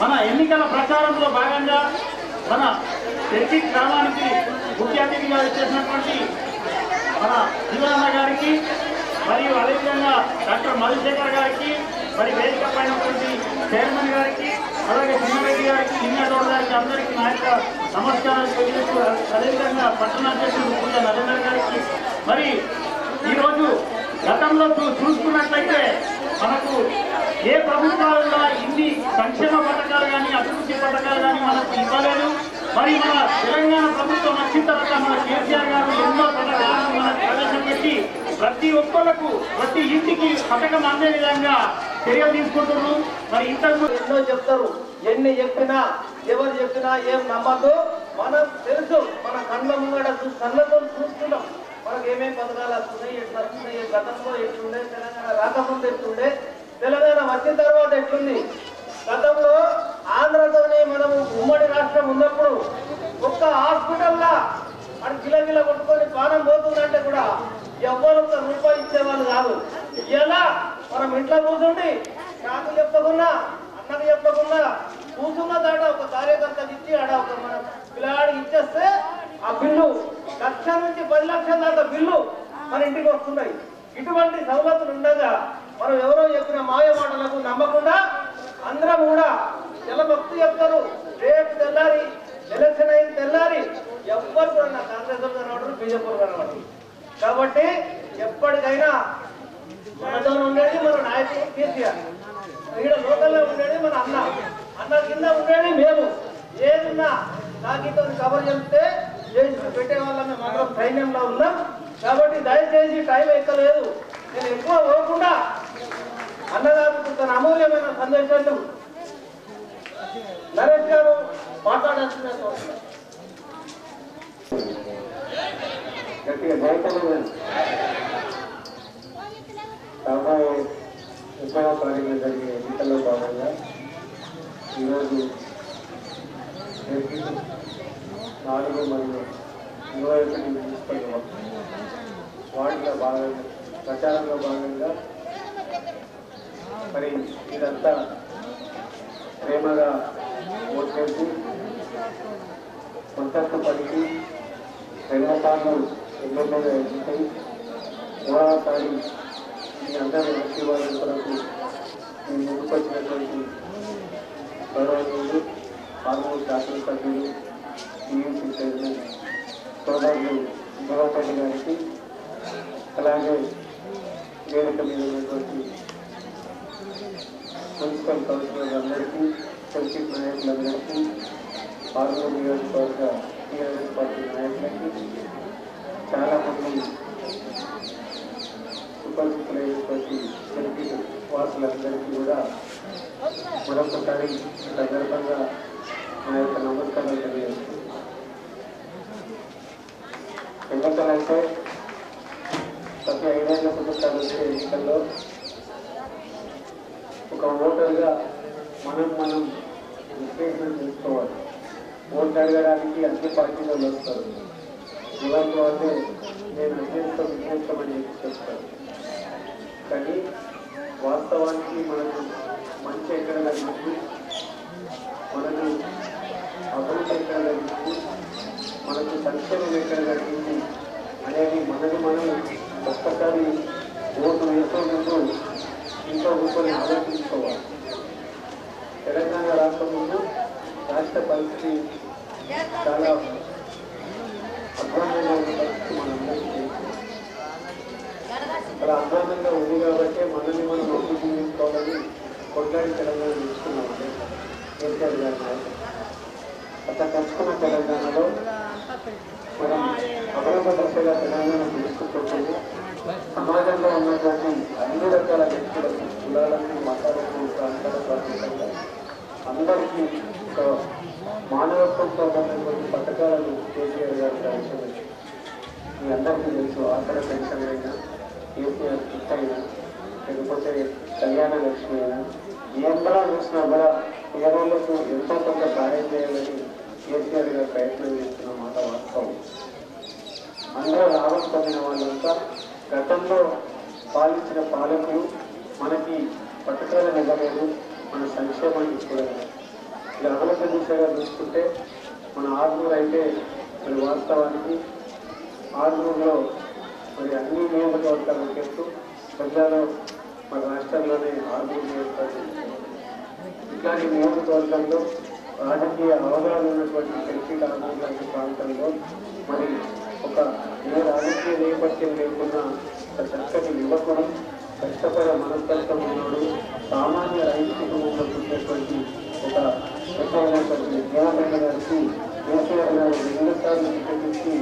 మన ఎన్నికల ప్రచారంలో భాగంగా మన తెర్కి గ్రామానికి ముఖ్య అతిథిగా వచ్చేసినటువంటి మన జీవనన్న గారికి మరియు అదేవిధంగా డాక్టర్ మధుశేఖర్ గారికి మరి వేదిక పైన చైర్మన్ గారికి అలాగే సింహారెడ్డి గారికి లింగగౌడ గారికి అందరికీ నా యొక్క నమస్కారాలు తెలియజేస్తూ అదేవిధంగా పట్టణాధ్యక్షుడు పూజ నరేందర్ గారికి మరి ఈరోజు గతంలో చూసుకున్నట్లయితే మనకు ఏ ప్రభుత్వాలలో ఇన్ని సంక్షేమ పథకాలు కానీ అభివృద్ధి పథకాలు కానీ మనకు ఇవ్వలేదు. మరి మన తెలంగాణ ప్రభుత్వం వచ్చిన తర్వాత మన కేసీఆర్ గారు ఎన్నో పథకాలను మనకు ప్రవేశపెట్టి ప్రతి ఒక్కళ్లకు ప్రతి ఇంటికి పథకం అందే విధంగా చర్యలు తీసుకుంటున్నారు. మరి ఇంతకు ఎన్నో చెప్తారు, ఎన్ని చెప్పినా ఎవరు చెప్పినా ఏం నమ్మద్దు. మనం తెలుసు, మన కళ్ళ ముంగడ కళ్ళతో చూస్తున్నాం మనకు ఏమేమి పథకాలు వస్తున్నాయి, ఎట్లా వస్తున్నాయి, గతంలో ఎట్లుండే, తెలంగాణ రాకముందు ఎట్లుండే, తెలంగాణ వచ్చిన తర్వాత ఎట్లుంది. గతంలో ఆంధ్రతోనే మనం ఉమ్మడి రాష్ట్రం ఉన్నప్పుడు ఒక్క హాస్పిటల్లా అది గిలగిల కొట్టుకొని ప్రాణం పోతుందంటే కూడా ఎవరు ఒక్క రూపాయి ఇచ్చేవాళ్ళు కాదు. ఎలా మనం ఇంట్లో కూర్చుండి నాకు చెప్పకుండా అన్నకు చెప్పకుండా కూర్చున్న దాట ఒక కార్యకర్తకి ఇచ్చి ఆడ ఒక మన పిల్లగాడికి ఇచ్చేస్తే ఆ బిల్లు 1,00,000 నుంచి 10 లక్షల దాకా బిల్లు మన ఇంటికి వస్తున్నాయి. ఇటువంటి సౌలతులు ఉండగా మనం ఎవరో చెప్పిన మాయ మాటలకు నమ్మకుండా అందరం కూడా ఎలా భక్తి చెప్తారు. రేపు తెల్లారి ఎలక్షన్ అయిన తెల్లారి ఎవ్వరు కూడా నా కాంగ్రెస్ కనబడరు, బీజేపీ కనబడరు. కాబట్టి ఎప్పటికైనా మనతో ఉండేది మన నాయకుడు కేసీఆర్, ఇక్కడ లోకల్లో ఉండేది మన అన్న కింద ఉండేది మేము. ఏదున్నా నాకితో కవర్ చెప్తే చేసి పెట్టే వాళ్ళమే మాత్రం సైన్యంలో ఉన్నాం. కాబట్టి దయచేసి టైం ఎక్కలేదు, నేను ఎక్కువ పోకుండా అన్నగారు తన అమూల్యమైన సందేశాలు నరేష్ గారు మాట్లాడాల్సిన రాబోయే 30వ తారీఖున జరిగే ఎన్నికల్లో భాగంగా ఈరోజు 4 మరియు 21 మున్సిపల్ వార్డుల భాగంగా ప్రచారంలో భాగంగా మరి ఇదంతా ప్రేమగా ఓట్లేసి కొంతకు పలికి 2 సార్లు ఎమ్మెల్యేగా ఎన్నికై 3వ తారీఖు మీ అందరి ఆశీర్వాదం కొరకు మీ ముందుకు వచ్చినటువంటి గౌరవనీయులు ఆర్మూరు శాసనసభ్యులు టీయూసీ చైర్మన్ సోదరులు గౌరవపల్లి గారికి, అలాగే వేదిక మీద ఉన్నటువంటి మున్సిపల్ కౌన్సిలర్ అందరికీ, సర్కిట్ నాయకులందరికీ, ఆర్మూరు నియోజకవర్గ టీఆర్ఎస్ పార్టీ నాయకులకి, చాలామంది సుపరిచితులైనటువంటి సర్కిట్ వాసులందరికీ కూడా మరొకసారి సందర్భంగా నా యొక్క నమస్కారాలు తెలియజేస్తున్నాను. ఎన్నికలంటే ప్రతి 5 ఏళ్లకు ఒకసారి వచ్చే ఎన్నికల్లో ఒక ఓటర్గా మనం విశ్లేషణ చేసుకోవాలి. ఓట్లు అడగడానికి అన్ని పార్టీలు వస్తారు. ఎవరితో అంటే నేను విశ్లేషమని చెప్తాను. కానీ వాస్తవానికి మనకు మంచి ఎక్కడ కలిగింది, మనకు అభివృద్ధి ఎక్కడ కలిగింది, మనకు సంక్షేమం ఎక్కడ కలిగింది అనేది మనం ఒక్కసారి ఓటు వేసే ముందు ఇంట్లో కూర్చొని ఆలోచించుకోవాలి. తెలంగాణ రాష్ట్రం ముందు రాష్ట్ర పరిస్థితి చాలా అధ్వానంగా ఉన్న పరిస్థితి మనందరికీ తెలుసు. అలా అధ్వానంగా ఉంది కాబట్టి మనల్ని మనం ఒప్పు జీవించుకోవాలని కొట్లాడి తెలంగాణ తీసుకున్నామండి కేసీఆర్ గారి నాయకులు. అట్లా కలుసుకున్న తెలంగాణలో మనం అభివృద్ధి దశగా తెలంగాణ తీసుకుంటుంది. సమాజంలో ఉన్నటువంటి అన్ని రకాల వ్యక్తులకు, కులాలకు, మతాలకు, ప్రాంతాల ప్రాంతంగా అందరికీ ఒక మానవత్వంతో ఉన్నటువంటి పథకాలను కేసీఆర్ గారు ప్రవేశపెట్టారు. మీ అందరికీ తెలుసు. ఆసరా పెన్షన్ అయినా, కేసీఆర్ కిట్ అయినా, లేకపోతే కళ్యాణ లక్ష్మి అయినా, ఎంతలా చూసినా కూడా పేదలకు ఎంతో కొంత సహాయం చేయాలని కేసీఆర్ గారు ప్రయత్నం చేస్తున్న మాట వాస్తవం. అందరూ లాభం పొందిన వాళ్ళంతా గతంలో పాలించిన పాలకులు మనకి పథకాలను ఇవ్వలేదు, మన సంక్షేమాన్ని చూడలేదు. ఇది అమలక దిశగా చూసుకుంటే మన ఆర్మూర్ అయితే మరి వాస్తవానికి ఆర్మూర్లో మరి అన్ని నియోజకవర్గాలను చేస్తూ ప్రజలు మన రాష్ట్రంలోనే ఆర్మూర్ నియోజకవర్గం ఇట్లాంటి నియోజకవర్గంలో రాజకీయ అవగాహన ఉన్నటువంటి పెరికిట్ ఆర్మూర్ లాంటి ప్రాంతంలో మరి ఒక ఏ రాజకీయ నేపథ్యం లేకుండా ఒక చక్కటి యువకుడు కష్టపడే మనస్తత్వం ఉన్నాడు సామాన్య రైతు కుటుంబంలో పుట్టినటువంటి ఒక పెద్దైనటువంటి దేవరెడ్డి గారికి కేసీఆర్ గారు 2 సార్లు టికెట్ ఇచ్చి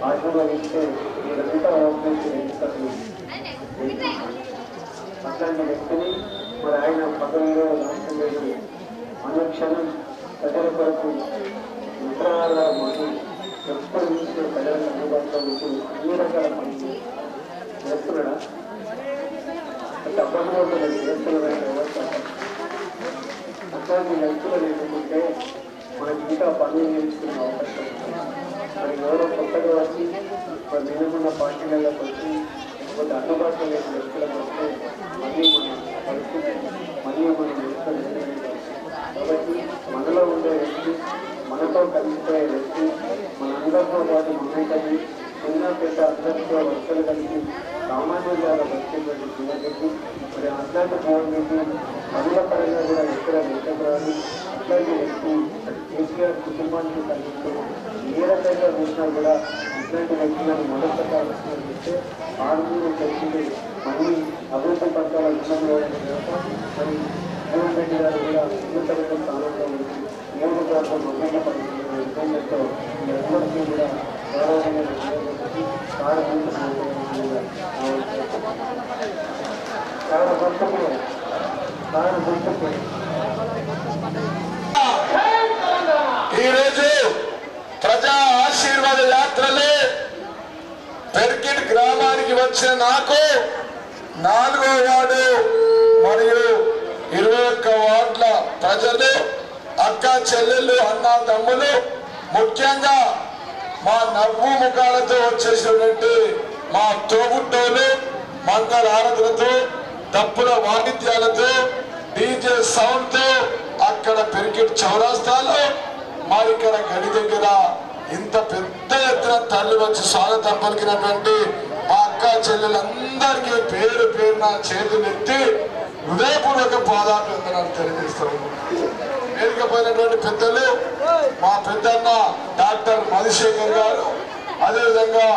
ఆశీర్వదిస్తే మీరంతా ఓట్లేసి 2 సార్లు అట్లాంటి వ్యక్తిని మరి ఆయన పదవిలో రాష్ట్రంలో అనుక్షణం ప్రజల కొరకు మిత్రాల మాకు ఎప్పుడు చూసిన ప్రజలకు అందుబాటులో ఉంటూ అన్ని రకాల పనులు చేస్తున్నాడా తప్పకుండా చేస్తున్నాడని వ్యవస్థ అట్లాంటి వ్యక్తులు లేకుంటే మనకి ఇంకా పనులు నేర్చుకునే అవకాశం ఉంది మరి ఎవరో కొత్తగా వచ్చి మరి నిన్నకున్న పార్టీలలోకి వచ్చి లేకపోతే అందుబాటులో లేని వ్యక్తులకు వస్తే మళ్ళీ మన పరిస్థితి మళ్ళీ మనం నేర్చుకుని కాబట్టి మనలో ఉండే వ్యక్తి మనతో కలిసిపోయే వ్యక్తి మనందరితో పాటు మమ్మల్ని చిన్న పెద్ద అందరితో వర్షాలు కలిసి సామాన్యంగా వచ్చేటువంటి జీవనరెడ్డి మరి అట్లాంటి జీవనరెడ్డి పనుల పరంగా కూడా ఎక్కడ వెంకటరాదు అట్లాంటి వ్యక్తి కేసీఆర్ కుటుంబానికి కలిగిస్తూ ఏ రకంగా చూసినా కూడా ఇట్లాంటి వ్యక్తులను మొదటిసారి చూస్తే ఆర్మూరు కలిసి మళ్ళీ అభివృద్ధి పట్టాల విషయంలో మరి జీవన్ రెడ్డి గారు కూడా ఉన్నతమైన స్థానంలో ఉంది నియోజకవర్గం మొదలైన పరిస్థితుల్లో ఉద్దేశంతో అందరికీ కూడా గౌరవమైన ఈరోజు ప్రజా ఆశీర్వాద యాత్రలే పెర్కిట్ గ్రామానికి వచ్చిన నాకు 4వ వార్డు మరియు 21 వార్డుల ప్రజలు అక్క చెల్లెళ్ళు అన్న తమ్ములు ముఖ్యంగా మా నవ్వు ముఖాలతో వచ్చేసినటువంటి మా తోబుట్టోలు మంగళ ఆరాధనతో తప్పుల వాయిద్యాలతో డీజే సౌండ్తో అక్కడ పెరికిట్ చౌరాస్తాలో మరి ఇక్కడ గడి దగ్గర ఇంత పెద్ద ఎత్తున తల్లి వచ్చి స్వాగతం పలికినటువంటి మా అక్క చెల్లెలందరికీ పేరు పేరున చేతులు ఎత్తి హృదయపూర్వక పాదాభివందనాలు తెలియజేస్తాము. వేదికపోయినటువంటి పెద్దలు మా పెద్దన్న డాక్టర్ మధుశేఖర్ గారు, అదేవిధంగా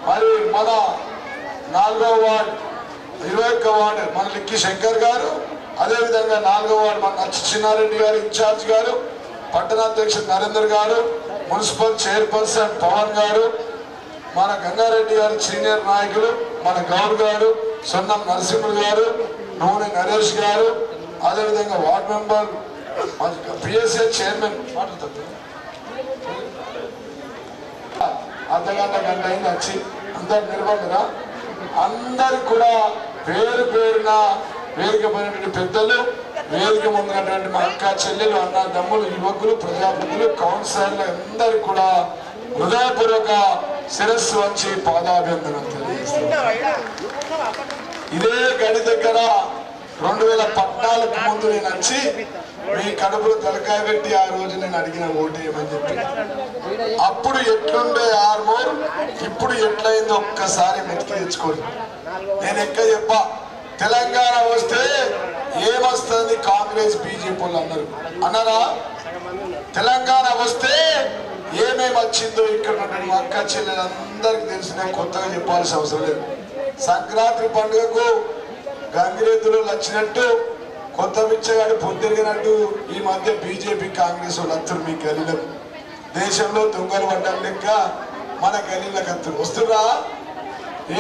మరి మన 4వ వార్డు 21 వార్డు మన లిక్కి శంకర్ గారు, అదేవిధంగా 4వ వార్డు మన నచ్చి చిన్నారెడ్డి గారు ఇన్ఛార్జ్ గారు, పట్టణాధ్యక్షుడు నరేందర్ గారు, మున్సిపల్ చైర్పర్సన్ పవన్ గారు, మన గంగారెడ్డి గారు సీనియర్ నాయకులు, మన గౌడ్ గారు, సొన్నం నరసింహులు గారు, నూనె నరేష్ గారు, అదేవిధంగా వార్డు మెంబర్ పిఎస్ఏ చైర్మన్ మాట్లాడుతుంది గంట అయింది వచ్చి అందరు నిలబడరా అందరు కూడా పేరు పేరున వేదిక పోయినటువంటి పెద్దలు, వేదిక ముందున్నటువంటి మా అక్క చెల్లెలు అన్న తమ్ములు యువకులు ప్రజాప్రతినిధులు కౌన్సిలర్లు అందరు కూడా హృదయపూర్వక శిరస్సు వంచి పాదాభివందనం తెలియజేస్తారు. ఇదే గడి దగ్గర 2014 ముందు నేను వచ్చి మీ కడుపులో తలకాయ పెట్టి ఆ రోజు నేను అడిగిన ఓటేయమని చెప్పి అప్పుడు ఎట్లుండే ఆర్మూర్ ఇప్పుడు ఎట్లయిందో ఒక్కసారి మెతికి తెచ్చుకోండి. నేను ఎక్క చెప్పా తెలంగాణ వస్తే ఏమొస్తుంది కాంగ్రెస్ బీజేపీ వాళ్ళు అన్నారా? తెలంగాణ వస్తే ఏమేమి వచ్చిందో ఇక్కడ అక్క చెల్లెలందరికీ తెలిసిన కొత్తగా చెప్పాల్సిన అవసరం లేదు. సంక్రాంతి పండుగకు గంగిరెద్దులు వచ్చినట్టు కొత్త బిచ్చగాడు పొందిరిగినట్టు ఈ మధ్య బీజేపీ కాంగ్రెస్ వాళ్ళు అత్తురు మీ గలీలకు దేశంలో దొంగలు పడ్డం లెక్క మన గలీలకు అత్తురు వస్తురా.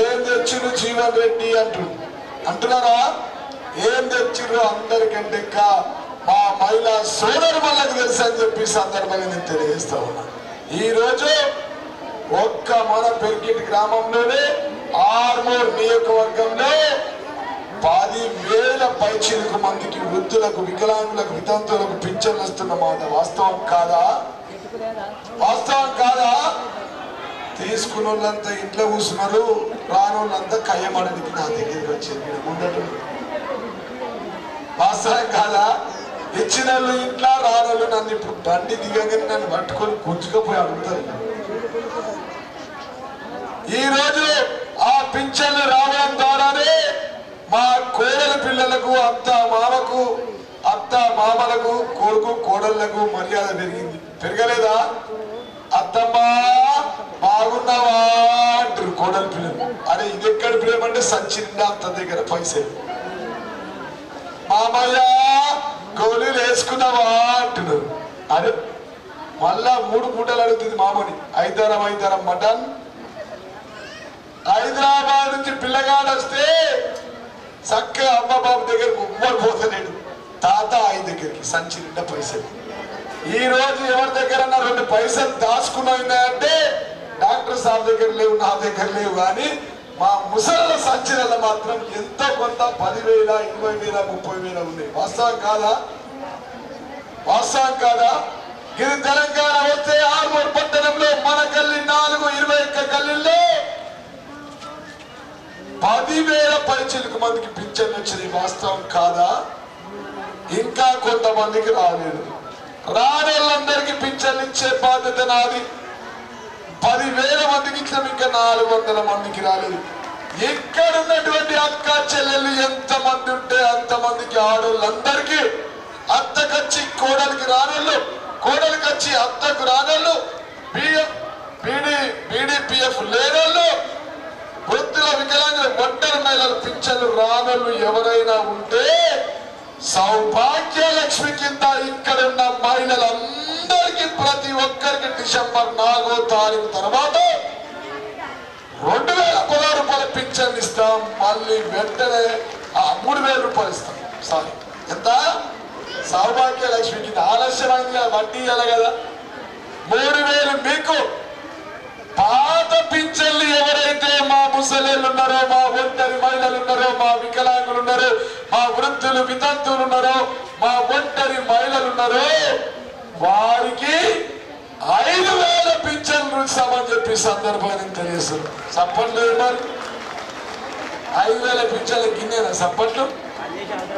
ఏం తెచ్చిరు జీవన్ రెడ్డి అంటున్నారా? ఏం తెచ్చిర్రు అందరికంటే మా మహిళా సోదరు వాళ్ళకి తెలుసు అని చెప్పి సందర్భంగా నేను తెలియజేస్తా ఉన్నా. ఈ రోజు ఒక్క మన పెర్కిట్ గ్రామంలోనే ఆర్మూర్ నియోజకవర్గంలో 10,000 పైచిలకు మందికి వృద్ధులకు, వికలాంగులకు, వితంతువులకు పింఛన్లు వస్తున్న మాట వాస్తవం కాదా? వాస్తవం కాదా? తీసుకున్న వాళ్ళంతా ఇంట్లో కూర్చున్నారు, రానోళ్ళంతా కయ్యమడానికి నా దగ్గరికి వచ్చేది ముందట. వాస్తవం కాదా? ఇచ్చిన వాళ్ళు ఇంట్లో రానోళ్ళు నన్ను ఇప్పుడు బండి దిగగానే నన్ను పట్టుకొని గుంజుకపోయి అడుగుతారు. ఈ రోజు ఆ పింఛన్లు రావడం ద్వారానే మా కోడల పిల్లలకు అత్త మామలకు కొడుకు కోడళ్లకు మర్యాద పెరిగింది. పెరగలేదా? అత్తమ్మా బాగున్నావా అంటారు కోడల పిల్లలు. అరే ఇది ఎక్కడ ప్రేమ అంటే సంచి నిండా అత్త దగ్గర పైసలు. మామయ్య గోళీలు వేసుకున్నావా అంటున్నారు. అరే మళ్ళా 3 పూటలు అడుగుతుంది మామని. ఐదారం మటన్. హైదరాబాద్ నుంచి పిల్లగాడు వస్తే చక్కగా అమ్మ బాబు దగ్గరకు ఎవ్వరు పోతలేడు. తాత ఆయన దగ్గరికి సంచి నిండా పైసలు. ఈ రోజు ఎవరి దగ్గర 2 పైసలు దాచుకున్నాయంటే డాక్టర్ సార్ దగ్గర లేవు, నా దగ్గర లేవు. కానీ మా ముసళ్ళ సంచిలలో మాత్రం ఎంతో కొంత 10,000, 20,000, 30,000 ఉన్నాయి. వాస్తవం కాదా? ఇది తెలంగాణ వస్తే ఆర్మూర్ పట్టణంలో మన గల్లి 421 గల్లీల్లో 10,000 పైచిలకు మందికి పింఛన్లు వచ్చినాయి. వాస్తవం కాదా? ఇంకా కొంతమందికి రాలేదు. రానోళ్ళందరికీ పింఛన్లు ఇచ్చే బాధ్యత నాది. 10,000 మందికి ఇచ్చిన ఇంకా 400 మందికి రాలేదు. ఇక్కడున్నటువంటి అక్క చెల్లెళ్ళు ఎంతమంది ఉంటే అంతమందికి ఆడోళ్ళందరికీ అత్తకచ్చి కోడలికి రానోళ్ళు, కోడలికచ్చి అత్తకు రానోళ్ళు, బీడీపీఎఫ్ లేనోళ్ళు, వృద్ధుల వికలాంగుల ఒంటరి మహిళల పింఛన్లు రానోళ్ళు ఎవరైనా ఉంటే సౌభాగ్య లక్ష్మి కింద ఇక్కడున్న మహిళలందరికీ ప్రతి ఒక్కరికి డిసెంబర్ 4వ తారీఖు తర్వాత 2,016 రూపాయల పింఛన్ ఇస్తాం. మళ్ళీ వెంటనే 3,000 రూపాయలు ఇస్తాం. సారీ ఎంత? సౌభాగ్య లక్ష్మి కింద ఆలస్యమైంది వడ్డీ ఇవ్వాలి కదా. 3,000 మీకు. పాత పింఛన్లు ఎవరైతే మా ముసలేళ్ళు ఉన్నారో, మా ఒంటరి మహిళలు ఉన్నారో, మా వికలాంగులు ఉన్నారో, మా వృద్ధులు వితంతువులు ఉన్నారో, మా ఒంటరి మహిళలు ఉన్నారో వారికి 5,000 పింఛన్లు ఇస్తామని చెప్పి సందర్భాన్ని తెలియజేస్తారు. సప్పట్లు మరి 5,000 పింఛన్లు గిన్నెనా సప్పట్లు?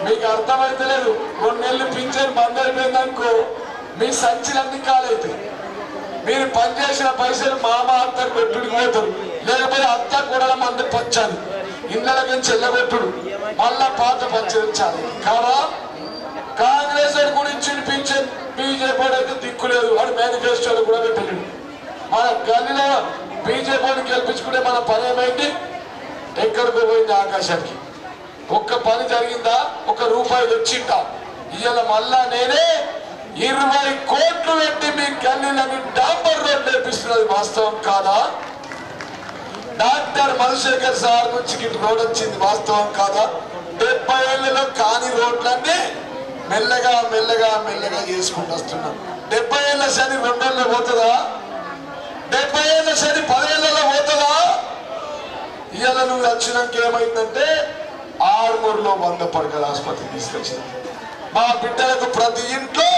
మీకు అర్థమైతే లేదు. 2 నెలలు పింఛన్ బంద్ అయిపోయిందనుకో మీ సంచులన్నీ కాలైతాయి. మీరు పనిచేసిన పైసలు మామ అత్తకు పెట్టుడికి పోతారు. లేకపోతే అత్త కూడా మంది పంచాలి. ఇళ్ళకి చెల్లగొట్టుడు మళ్ళా పాత పంచాలి కాదా? కాంగ్రెస్ గురించి పింఛన్ బీజేపీ అయితే దిక్కులేదు. వాడు మేనిఫెస్టోలో కూడా పెట్టలేడు. మన గల్లీలో బీజేపీని గెలిపించుకుంటే మన పని ఏమైంది? ఎక్కడికో పోయింది ఆకాశానికి. ఒక్క పని జరిగిందా? 1 రూపాయి వచ్చిందా? ఇవాళ మళ్ళా నేనే 20 కోట్లు పెట్టి మీ గల్లీలని డాంబర్ రోడ్ నేర్పిస్తున్నది. వాస్తవం కాదా? డాక్టర్ మధుశేఖర్ సార్ నుంచి రోడ్ వచ్చింది. వాస్తవం కాదా? 70 ఏళ్లలో కాని రోడ్లన్నీ మెల్లగా చేసుకుంటూ వస్తున్నాం. 70 ఏళ్ల శని 2 ఏళ్ళలో పోతుందా? 70 ఏళ్ల శని 10 ఏళ్లలో పోతుందా? ఇవాళ నువ్వు వచ్చినాక ఏమైందంటే ఆర్మూర్లో 100 పడకల ఆసుపత్రి తీసుకొచ్చింది. మా బిడ్డలకు ప్రతి ఇంట్లో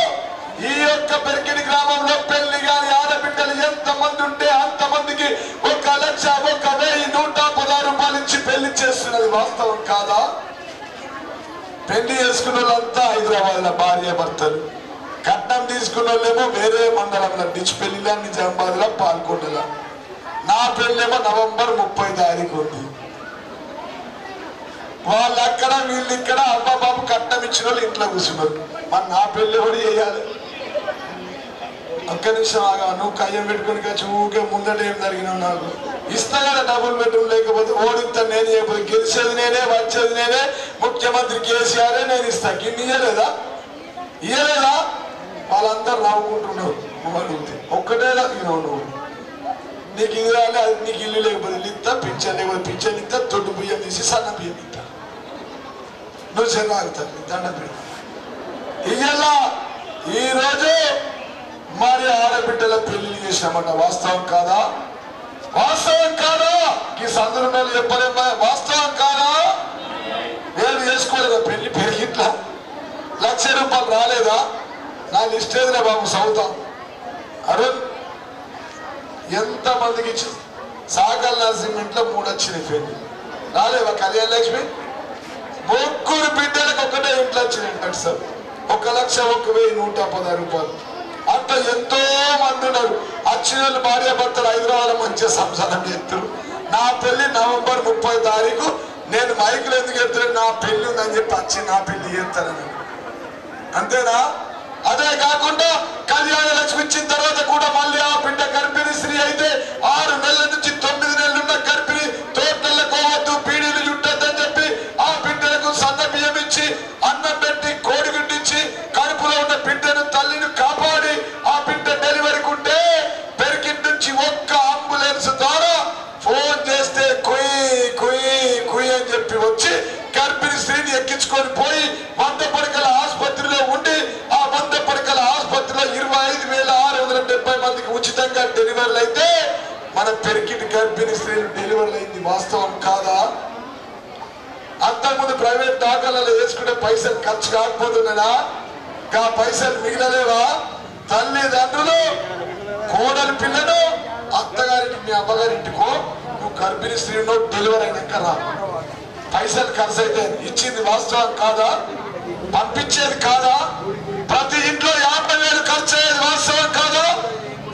ఈ యొక్క పెరికిడి గ్రామంలో పెళ్లి గాని ఆడబిడ్డలు ఎంతమంది ఉంటే అంతమందికి 1,01,116 రూపాయలు ఇచ్చి పెళ్లి చేస్తున్నది. వాస్తవం కాదా? పెళ్లి చేసుకున్న వాళ్ళంతా హైదరాబాద్ లో భార్య భర్తలు. కట్నం తీసుకున్న వాళ్ళేమో వేరే మండలంలో నిజ పెళ్లిలా నిజామాబాద్ లో పాల్గొండలా. నా పెళ్ళేమో నవంబర్ 30 తారీఖు ఉంది. వాళ్ళు అక్కడ వీళ్ళు ఇక్కడ అమ్మ బాబు కట్నం ఇచ్చిన వాళ్ళు ఇంట్లో కూర్చున్నారు. మరి నా పెళ్లి కూడా చేయాలి. ఒక్క నిమిషం ఆగా. నువ్వు కయ్యం పెట్టుకుని ఊకే ముందట ఏం జరిగినావు? నాకు ఇస్తా కదా డబుల్ బెడ్రూమ్. లేకపోతే ఓడిస్తా నేను, చేయకపోతే గెలిచేది నేనే, వచ్చేది నేనే, ముఖ్యమంత్రి కేసీఆర్ నేను ఇస్తా. గిన్ని ఇయ్యలేదా? వాళ్ళందరూ నవ్వుకుంటున్నారు. ఒక్కటేలా నువ్వు నీకు ఇది రాలే, అది నీకు ఇల్లు లేకపోతే ఇస్తా, పింఛన్ లేకపోతే పింఛన్ ఇస్తా, తొట్టు బియ్యం తీసి సన్న బియ్యం ఇస్తా. నువ్వు చెన్నాగుతాను దండ బిడ్డ. ఇయ్యాల ఈరోజు మరి ఆడబిడ్డల పెళ్లి చేసినామట. వాస్తవం కాదా? ఈ సందర్భంలో చెప్పలేమ్మా? వాస్తవం కాదా? నేను చేసుకోలేదా పెళ్లి? పెరిగిట్లా 1,00,000 రూపాయలు రాలేదా? నా లిస్ట్ ఏదిరా బాబు సౌతా అరుణ్ ఎంతమందికి ఇచ్చి సాగల్ నరసింహంలో 3 వచ్చినాయి పెళ్లి రాలేవా? కళ్యాణ లక్ష్మి 3 బిడ్డలకు 1 ఇంట్లో వచ్చినాయి సార్. 1,01,110 రూపాయలు. అట్లా ఎంతో మంది ఉన్నారు. వచ్చిన వాళ్ళు భార్య భర్తలు హైదరాబాద్ మంచిగా సంసారం చేస్తారు. నా పెళ్లి నవంబర్ 30 తారీఖు. నేను మైకులు ఎందుకు చెప్తాను? నా పెళ్లి ఉందని చెప్పి వచ్చి నా పెళ్లి చేస్తానని. అంతేనా? అదే కాకుండా కళ్యాణ లక్ష్మి ఇచ్చిన తర్వాత కూడా మళ్ళీ ఆ బిడ్డ గర్భిణీ స్త్రీ అయితే 6 నెలల నుంచి 9 నెలలున్న గర్భిణి తోటలకు పోవద్దు, పీడీలు చుట్టద్దని చెప్పి ఆ బిడ్డలకు సన్న బియ్యం ఇచ్చి అన్నం పెట్టి కోడిగుడ్డిచ్చి కడుపులో ఉన్న బిడ్డను తల్లిని కాపాడి ఆ బిడ్డ డెలివరీకి ఉంటే పెరికిట్ నుంచి ఒక్క అంబులెన్స్ ద్వారా ఫోన్ చేస్తే కుయ్ కుయ్ కుయ్ అని చెప్పి వచ్చి గర్భిణీ స్త్రీని ఎక్కించుకొని పోయి 100 పడకల ఆసుపత్రిలో ఉండి ఆ 100 పడకల ఆసుపత్రిలో 25,670 మందికి ఉచితంగా డెలివరీలు అయితే మన పెరికిట్ గర్భిణీ స్త్రీలు డెలివరీలు అయింది. వాస్తవం కాదా? అంతకుముందు ప్రైవేట్ డాక్టర్లలో వేసుకుంటే పైసలు ఖర్చు కాకపోతున్నాడా? ఆ పైసలు మిగిలలేవా? తల్లిదండ్రులు కోడలి పిల్లను అత్తగారింటికి మీ అమ్మగారింటికో నువ్వు గర్భిణీ స్త్రీలో డెలివరీ అయినాక రా, పైసలు ఖర్చు అయితే ఇచ్చింది వాస్తవం కాదా? పంపించేది కాదా? ప్రతి ఇంట్లో 50,000 ఖర్చు అయ్యేది వాస్తవం కాదా?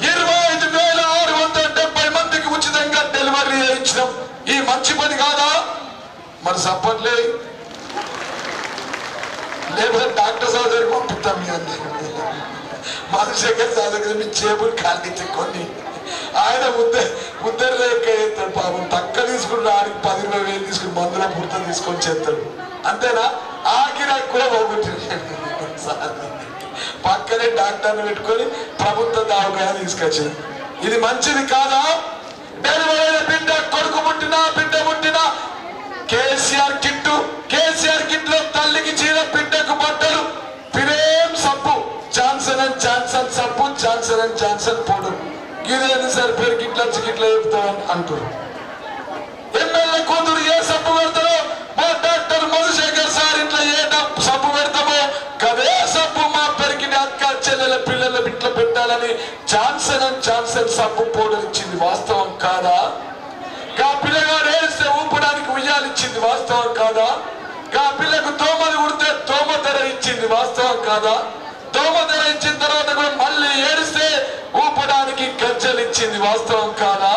25,670 మందికి ఉచితంగా డెలివరీ చేయించడం ఈ మంచి పని కాదా? మరి సప్పట్లే లేకపోతే డాక్టర్ సార్ దగ్గర పంపిస్తాం. మీ అందరూ మధుశేఖర్ సార్ దగ్గర మీ చేపలు కాల్చి కొన్ని ఆయన ముద్దరు లేక చేస్తాడు. పాపం తక్క తీసుకుని ఆడికి 10,000 తీసుకుని మందుల పుర్త తీసుకొని చేస్తాడు. అంతేనా? ఆగిరాకి కూడా పోగొట్టాడు సార్. పక్కనే డాక్టర్ని పెట్టుకొని ప్రభుత్వ దవాఖాన తీసుకొచ్చింది. ఇది మంచిది కాదా? డెలివరీ అయిన బిడ్డ కొడుకు పుట్టినా బిడ్డ పుట్టినా కేసీఆర్ కిట్ లో తల్లికి చీర బిడ్డకు బట్టలు పిరేం సబ్బు జాన్సన్ అండ్ జాన్సన్ సబ్బు జాన్సన్ అండ్ జాన్సన్ పౌడర్ ఇదేంటి సార్ పేరు గిట్లా చెప్తామని అంటారు. ఎమ్మెల్యే కూతురు ఏ సబ్బు పెడతారో మా డాక్టర్ మధుశేఖర్ సార్ ఇంట్లో ఏ సబ్బు పెడతామో కదే సబ్బు మా పెరిగిన అక్క చెల్లెల పిల్లల బిడ్డ పెట్టాలని జాన్సన్ అండ్ జాన్సన్ సబ్బు పౌడర్ ఇచ్చింది. వాస్తవం కాదా? కా పిల్లగాడు ఏడిస్తే ఊపడానికి ఉయ్యాలు ఇచ్చింది. వాస్తవం కాదా? కా పిల్లకు దోమలు ఉడితే దోమ ధర ఇచ్చింది. వాస్తవం కాదా? దోమ ధర ఇచ్చిన తర్వాత కూడా మళ్ళీ ఏడిస్తే ఊపడానికి గజ్జలు ఇచ్చింది. వాస్తవం కాదా?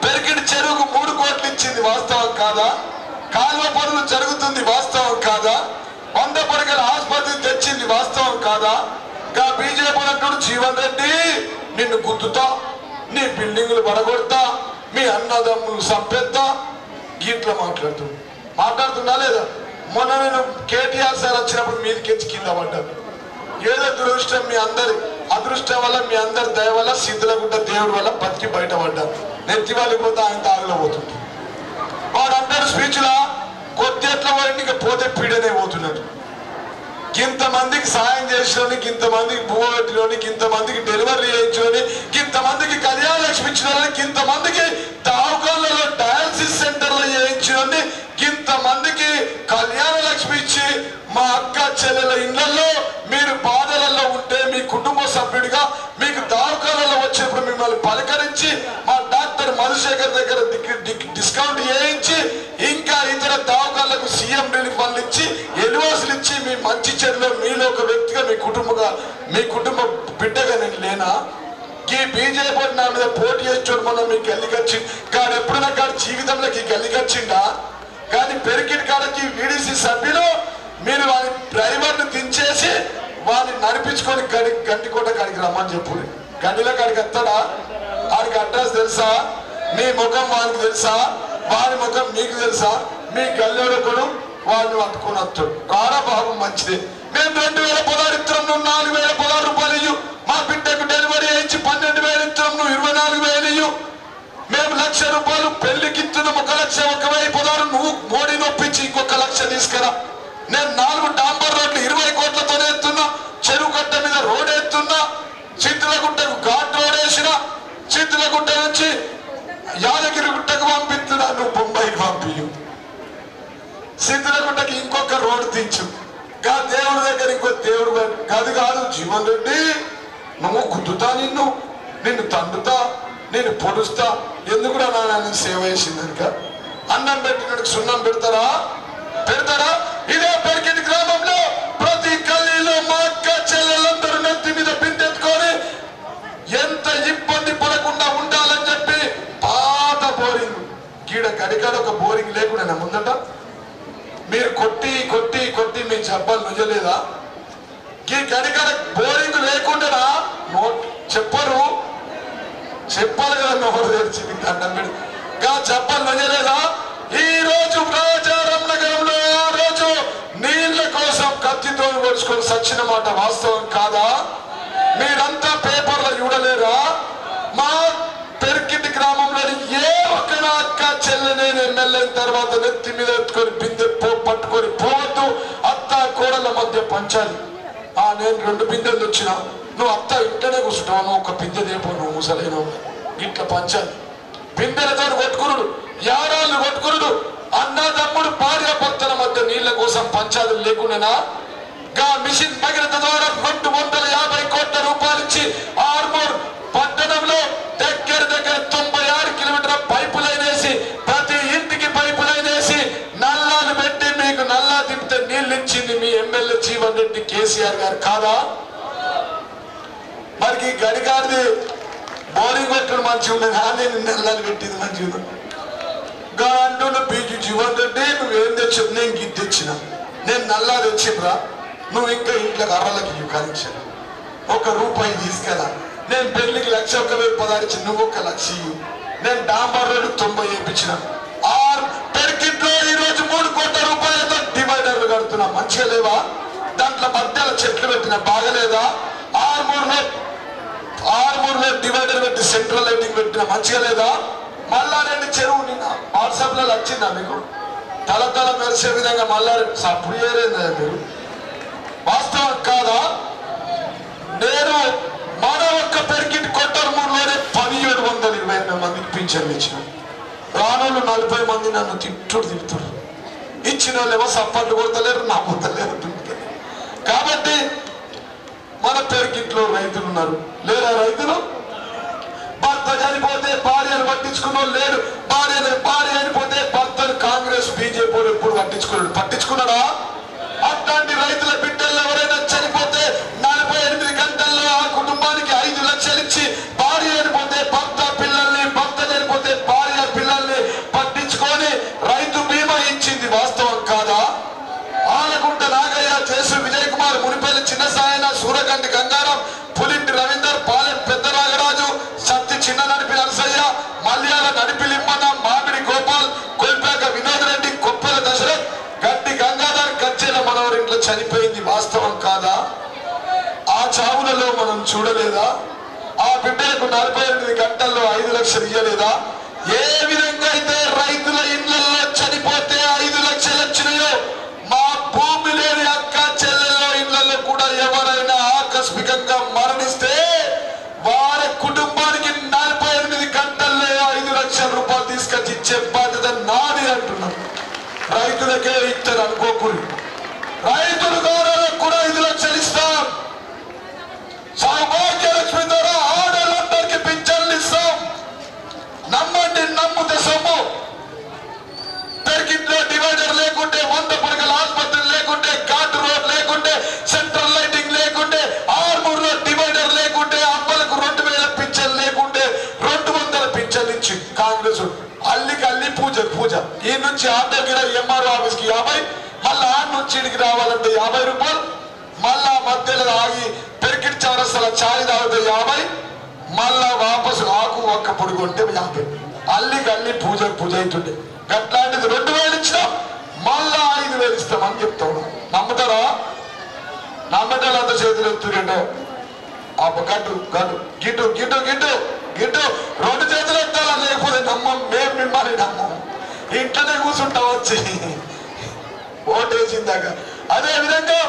పెరిగిన చెరువుకు 3 కోట్లు ఇచ్చింది. వాస్తవం కాదా? కాలువ పనులు జరుగుతుంది. వాస్తవం కాదా? 100 పడకల ఆసుపత్రి తెచ్చింది. వాస్తవం కాదా? కా బీజేపీ అంటుడు జీవన్ రెడ్డి నిన్ను గుద్దుతా, నీ బిల్డింగులు పడగొడతా, మీ అన్నదమ్ములు సంపెద్దా గీట్లా మాట్లాడుతున్నా లేదా? మొన్న నేను కేటీఆర్ సార్ వచ్చినప్పుడు మీదికెచ్చి కింద పడ్డాను. ఏదో దురదృష్టం మీ అందరి అదృష్టం వల్ల మీ అందరి దయ వల్ల సిద్ధులగుంట దేవుడి వల్ల బతికి బయటపడ్డాను. నెత్తి వాళ్ళిపోతే ఆయన తాగులో పోతుంది. వాడు అంటాడు స్పీచ్లా కొద్దిట్ల వారికి పోతే పీడనే పోతున్నట్టు. ఇంతమందికి సాయం చేసినోనికి, ఇంతమందికి భూ పెట్టినోనికి, ఇంతమందికి డెలివరీ చేయించోని, ఇంతమందికి కళ్యాణ లక్ష్మి ఇచ్చినోనికి, ఇంతమందికి దవాఖానాలలో డయాలసిస్ సెంటర్లో చేయించినోని, ఇంతమందికి కళ్యాణ లక్ష్మి ఇచ్చి మా అక్క చెల్లెల ఇళ్లలో మీరు బాధలలో ఉంటే మీ కుటుంబ సభ్యుడిగా మీకు దవాఖానాలో వచ్చినప్పుడు మిమ్మల్ని పలకరించి మా డాక్టర్ మధుశేఖర్ దగ్గర డిస్కౌంట్ చేయించి ఇంకా ఇతర దవాఖానాలకు సీఎం రిలీఫ్ ఫండ్లు ఇచ్చి ఎల్ఓసీలు ఇచ్చి మీ మంచి చెడులో మీలో ఒక వ్యక్తిగా మీ కుటుంబ బిడ్డగా నేను లేనా? ఈ బీజేపీ నా మీద పోటీ చేసి మొన్న మీకు గల్లికొచ్చి కాడు ఎప్పుడైనా కాడు జీవితంలోకి గల్లికొచ్చిండా? కానీ పెరికిట్ కాడకి వీడీసీ సభ్యులు మీరు వాని డ్రైవర్ని దించేసి వాడిని నడిపించుకొని గంటికోట కాడికి రమ్మని చెప్పు. గండిలో కాడికి వస్తాడా? వాడికి అడ్రస్ తెలుసా? మీ ముఖం వానికి తెలుసా? వాడి ముఖం మీకు తెలుసా? మీ గల్లెడొకడు వాడిని పట్టుకొని వస్తాడు. రారా బాబు మంచిది. మేము 2,000 ఇస్తున్నాం, నువ్వు 4,000 రూపాయలు ఇయ్యు. మా బిడ్డకు డెలివరీ అయించి 12,000 ఇస్తున్నాం, నువ్వు 24,000 ఇయ్యు. మేము 1,00,000 రూపాయలు పెళ్లికి ఇస్తున్నాం, 1,01,000 నువ్వు మోడీ నొప్పించి ఇంకొక 1,00,000 తీసుకురా. నేను 4 డాంబర్ రోడ్లు 20 కోట్లతోనే ఎత్తున్నా, చెరువు కట్ట మీద రోడ్ ఎత్తున్నా, సిద్ధులగుట్టకు ఘాట్ రోడ్ వేసిన, సిద్ధులగుట్ట నుంచి యాదగిరి గుట్టకు పంపిస్తున్నా, నువ్వు బొంబాయికి పంపించు. సిద్ధులగుట్టకి ఇంకొక రోడ్డు దించు. గా దేవుడి దగ్గర ఇంకో దేవుడు గది కాదు. జీవన్ రెడ్డి నువ్వు గుద్దుతా, నిన్ను తండుతా, నేను పొడుస్తా. ఎందుకురా నాన్న సేవ చేసిందనుక అన్నం పెట్టినట్టు సున్నం పెడతారా? ఇదే పెరికిటి గ్రామంలో ప్రతి గీడ గడికాడ ఒక బోరింగ్ లేకుండా ముందట మీరు కొట్టి కొట్టి కొట్టి మీ జబ్బాలు నుయ్యలేదా? ఈ గడికాడ బోరింగ్ లేకుండా చెప్పరు చెప్పాలి కదా, నోరు తెరిచి దండం పెడి జబ్బాలు నుయ్యలేదా? ఈ రోజు రాజారాం నగరంలో ఆ రోజు నీళ్ల కోసం కత్తితో పొడుచుకొని సచ్చిన మాట వాస్తవం కాదా? మీరంతా పేపర్లో చూడలేరా? మా పెరికిటి గ్రామంలో ఏ ఒక్క అక్క చెల్లి నేను ఎమ్మెల్యే తర్వాత నెత్తి మీద ఎత్తుకొని బిందె పట్టుకొని పోవద్దు, అత్త కోడల మధ్య పంచాలి. నేను 2 బిందెలు వచ్చినా నువ్వు అత్త ఇంటనే కూర్చుంటావు, నువ్వు ఒక బిందె దేపో, నువ్వు ముసలైనవు, ఇట్లా పంచాలి. బిందెలతో కొట్టుకురుడు, యారాళ్ళు కొట్టుకురుడు, అన్నదమ్ముడు భార్య భర్తల మధ్య నీళ్ల కోసం పంచాయతీలు లేకుండా మిషన్ భగీరథ ద్వారా 250 కోట్ల రూపాయలు ఇచ్చి ఆర్మూర్ పట్టణంలో దగ్గర 96 కిలోమీటర్ల పైపు లైన్ వేసి ప్రతి ఇంటికి పైపు లైన్ వేసి నల్లాలు పెట్టి మీకు నల్లా తిప్పితే నీళ్ళు ఇచ్చింది మీ ఎమ్మెల్యే జీవన్ రెడ్డి కేసీఆర్ గారు కాదా? మరి గడిగారిది బోరింగ్ కొట్టడం మంచిగా ఉన్నది, కానీ నల్లాలు పెట్టింది మంచిగా ఉన్నది. అంటున్న పీజీ జీవన్ రెడ్డి నువ్వేం తెచ్చావు? నేను గిద్ద తెచ్చిన, నేను నల్లా తెచ్చిరా, నువ్వు ఇంకా ఇంట్లో కర్రలకి కనెక్షన్ ₹1 తీసుకెళ్ళా. నేను పెళ్లికి 1,1016 నువ్వు 1,00,000 ఇవ్వు. నేను డాంబర్ రోడ్డు 90 వేయించిన. పెరికిట్లో ఈ రోజు 3 కోట్ల రూపాయలతో డివైడర్లు కడుతున్నా, మంచిగా లేవా? దాంట్లో మధ్యలో చెట్లు పెట్టిన బాగలేదా? ఆర్మూర్లో డివైడర్ పెట్టి సెంట్రల్ లైటింగ్ పెట్టిన మంచిగా లేదా? మల్లారెడ్డి చెరువు నిన్న వాట్సాప్ లో వచ్చిందా మీకు? తల మెరిసే విధంగా మల్లారెడ్డి సప్పుడు ఏరేందా మీరు? వాస్తవం కాదా? నేను మన ఒక్క పెరికిట్ కొట్టర్మూరులోనే 1728 మందికి పింఛన్లు ఇచ్చిన. రానోళ్ళు 40 మంది నన్ను తిప్పుతారు, ఇచ్చిన వాళ్ళేమో సప్పట్లు కొడతలేరు, నవ్వుతలేరు. కాబట్టి మన పెరికిట్లో రైతులు ఉన్నారు, లేరా? రైతులు భర్త చనిపోతే భార్యను పట్టించుకున్న లేడు, భార్య చనిపోతే భర్తను కాంగ్రెస్ బీజేపీ ఎప్పుడు పట్టించుకున్నాడా? అట్లాంటి రైతుల బిడ్డల్లో ఎవరైనా చనిపోతే 48 గంటల్లో ఆ కుటుంబానికి 5 లక్షలు ఇచ్చి భార్య చనిపోతే భర్త పిల్లల్ని, భర్త చనిపోతే భార్య పిల్లల్ని పట్టించుకొని రైతు బీమా ఇచ్చింది, వాస్తవం కాదా? ఆలకుంట నాగయ్య, చేసు విజయ్ కుమార్, మునిపల్లి చిన్న సాయన, సూరకంటి గంగారాం, పులింటి రవీందర్, పాలెం పెద్ద నాగరాజు, సత్తి చిన్న నడిపి నరసయ్య, మల్యాల నడిపి లిమ్మన, మామిడి గోపాల్, కొల్పేక వినోద్ రెడ్డి, కొప్పెల దశరథ్, గడ్డి గంగాధర్, గజ్జెల మనవరింట్లో చనిపోయింది, వాస్తవం కాదా? ఆ చావులలో మనం చూడలేదా? ఆ బిడ్డలకు 48 గంటల్లో 5 లక్షలు ఇయ్యలేదా? ఏ విధంగా అయితే రైతుల ఇళ్లలో చనిపోతే 5 లక్షలు వచ్చినాయో, మా భూమి లేని అక్క చెల్లెల్లో ఇళ్లలో కూడా ఎవరైనా ఆకస్మికంగా మరణిస్తే వారి కుటుంబానికి 48 గంటల్లో 5 లక్షల రూపాయలు తీసుకొచ్చి ఇచ్చే బాధ్యత నాది అంటున్నాను. రైతులకే ఇస్తారు అనుకోకూడదు, రైతులు గౌరవాలకు కూడా 5 లక్షలు ఇస్తాం. సౌభాగ్యలక్ష్మి ద్వారా ఆడవాళ్ళందరికీ పింఛన్లు ఇస్తాం. నమ్మండి, నమ్ముతే సొమ్ము. పెరికిట్లో డివైడర్ లేకుంటే, 100 పడకల ఆసుపత్రి లేకుంటే, ఘాట్ రోడ్ లేకుంటే, సెంట్రల్ లైటింగ్ లేకుంటే, ఆర్మూర్లో డివైడర్ లేకుంటే, అమ్మలకు 2000 పింఛన్లు లేకుంటే 200 పింఛన్లు ఇచ్చి కాంగ్రెస్ అల్లి పూజ ఈ నుంచి ఆటోగిర ఎంఆర్ఓ ఆఫీస్కి 50, మళ్ళా ఆడ నుంచి ఇడికి రావాలంటే 50 రూపాయలు, మళ్ళా మధ్యలో ఆగి పెరికిట్ చౌరస్తల ఛాయ్ తాగితే 50, మళ్ళా వాపసు ఆకు ఒక్క పొడుగు ఉంటే 50. అల్లి పూజ అవుతుండే. అట్లాంటిది 2000 ఇచ్చినాం, మళ్ళా 5000 ఇస్తామని చెప్తాడు. నమ్ముతారా? నమ్మటాలంతా చేతులు ఎత్తుకుంటే గట్టు గిట్టు 2 చేతులు ఎత్తాలా, లేకపోతే నమ్మం. మేము మిమ్మల్ని నమ్మం, ఇంట్లోనే కూర్చుంటాం వచ్చి ఓటేసిందాక. అదే విధంగా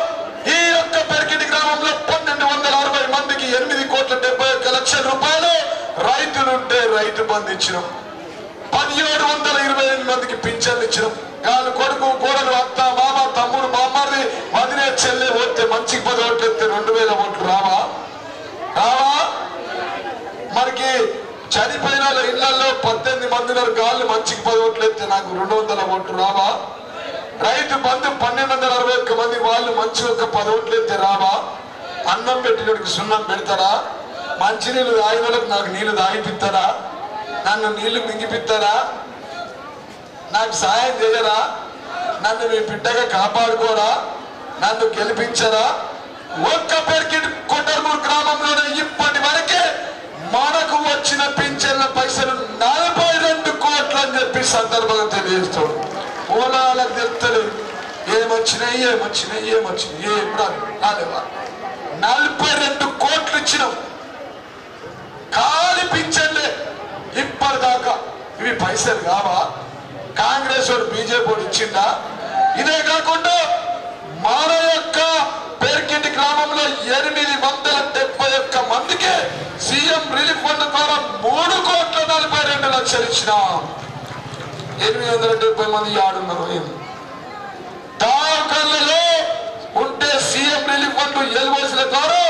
ఈ యొక్క పెరికిటి గ్రామంలో 1260 మందికి 8,71,00,000 రూపాయలు రైతులుంటే రైతు బంధు ఇచ్చినాం. 1728 మందికి పింఛన్లు ఇచ్చినాం. వాళ్ళు కొడుకు, కోడలు, అత్త, మామ, తమ్ముడు, బామ్మది, వదిలే, చెల్లె ఓడితే మంచికి 10 ఓట్లు ఎత్తే 2000 ఓట్లు రావా? మనకి చనిపోయిన వాళ్ళ ఇళ్లలో 18 మంది గాళ్ళు మంచికి 10 ఓట్లు ఎత్తే నాకు 200 ఓట్లు రావా? రైతు బంధు 1261 మంది వాళ్ళు మంచి ఒక 10 ఓట్లు ఎత్తే రావా? అన్నం పెట్టినోడికి సున్నం పెడతారా? మంచి నీళ్ళు తాగినోళ్ళకి నాకు నీళ్లు తాగిపిస్తారా? నన్ను నీళ్లు మింగిపిస్తారా? నాకు సాయం చేయరా? నన్ను మీ బిడ్డగా కాపాడుకోరా? నన్ను గెలిపించరా? ఒక్క పెరికిట్ కొట్టర్మూరు గ్రామంలోనే ఇప్పటి వరకే మనకు వచ్చిన పింఛన్ల పైసలు 42 కోట్లు అని చెప్పి సందర్భంగా తెలియజేస్తాడు. ఓలాలకు తెలుస్తలేదు ఏమొచ్చినాయి ఏం రాలేవా? 42 కోట్లు ఇచ్చినాం ఖాళీ పింఛన్లే ఇప్పటిదాకా. ఇవి పైసలు కావా? కాంగ్రెస్ వాడు బీజేపీ వాడు ఇచ్చిందా? ఇదే కాకుండా మన యొక్క పెరికిటి గ్రామంలో 871 మందికి సీఎం రిలీఫ్ ఫండ్ ద్వారా 3,42,00,000 ఇచ్చిన. 870 మంది ఆడున్నారు. దావకాలలో ఉంటే సీఎం రిలీఫ్ ఫండ్ ఎల్ఓసీల ద్వారా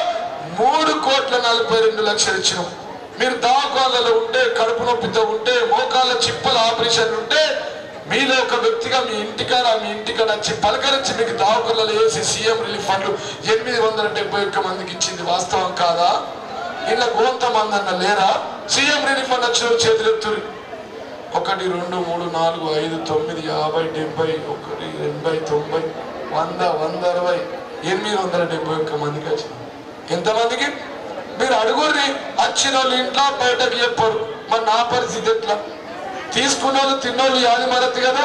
3,42,00,000 ఇచ్చినాం. మీరు దావకాలలో ఉంటే, కడుపు నొప్పితో ఉంటే, మోకాళ్ళ చిప్పల ఆపరేషన్ ఉంటే, మీలో ఒక వ్యక్తిగా మీ ఇంటికాడ వచ్చి పలకరించి మీకు దావకాలలో వేసి సీఎం రిలీఫ్ ఫండ్ 871 మందికి ఇచ్చింది. వాస్తవం కాదా? ఇలా కొంతమంది అన్న లేరా? సీఎం రిలీఫ్ ఫండ్ వచ్చిన చేతులెత్తురు. 1 2 3 4 5 9 50 70 1 80 90 100 160 871 మందికి వచ్చింది. ఎంతమందికి? మీరు అడుగుర్రి. వచ్చిన వాళ్ళు ఇంట్లో బయటకు చెప్పారు. మరి నా పరిస్థితి ఎట్లా? తీసుకున్న వాళ్ళు తిన్నోళ్ళు యాది మరతి కదా.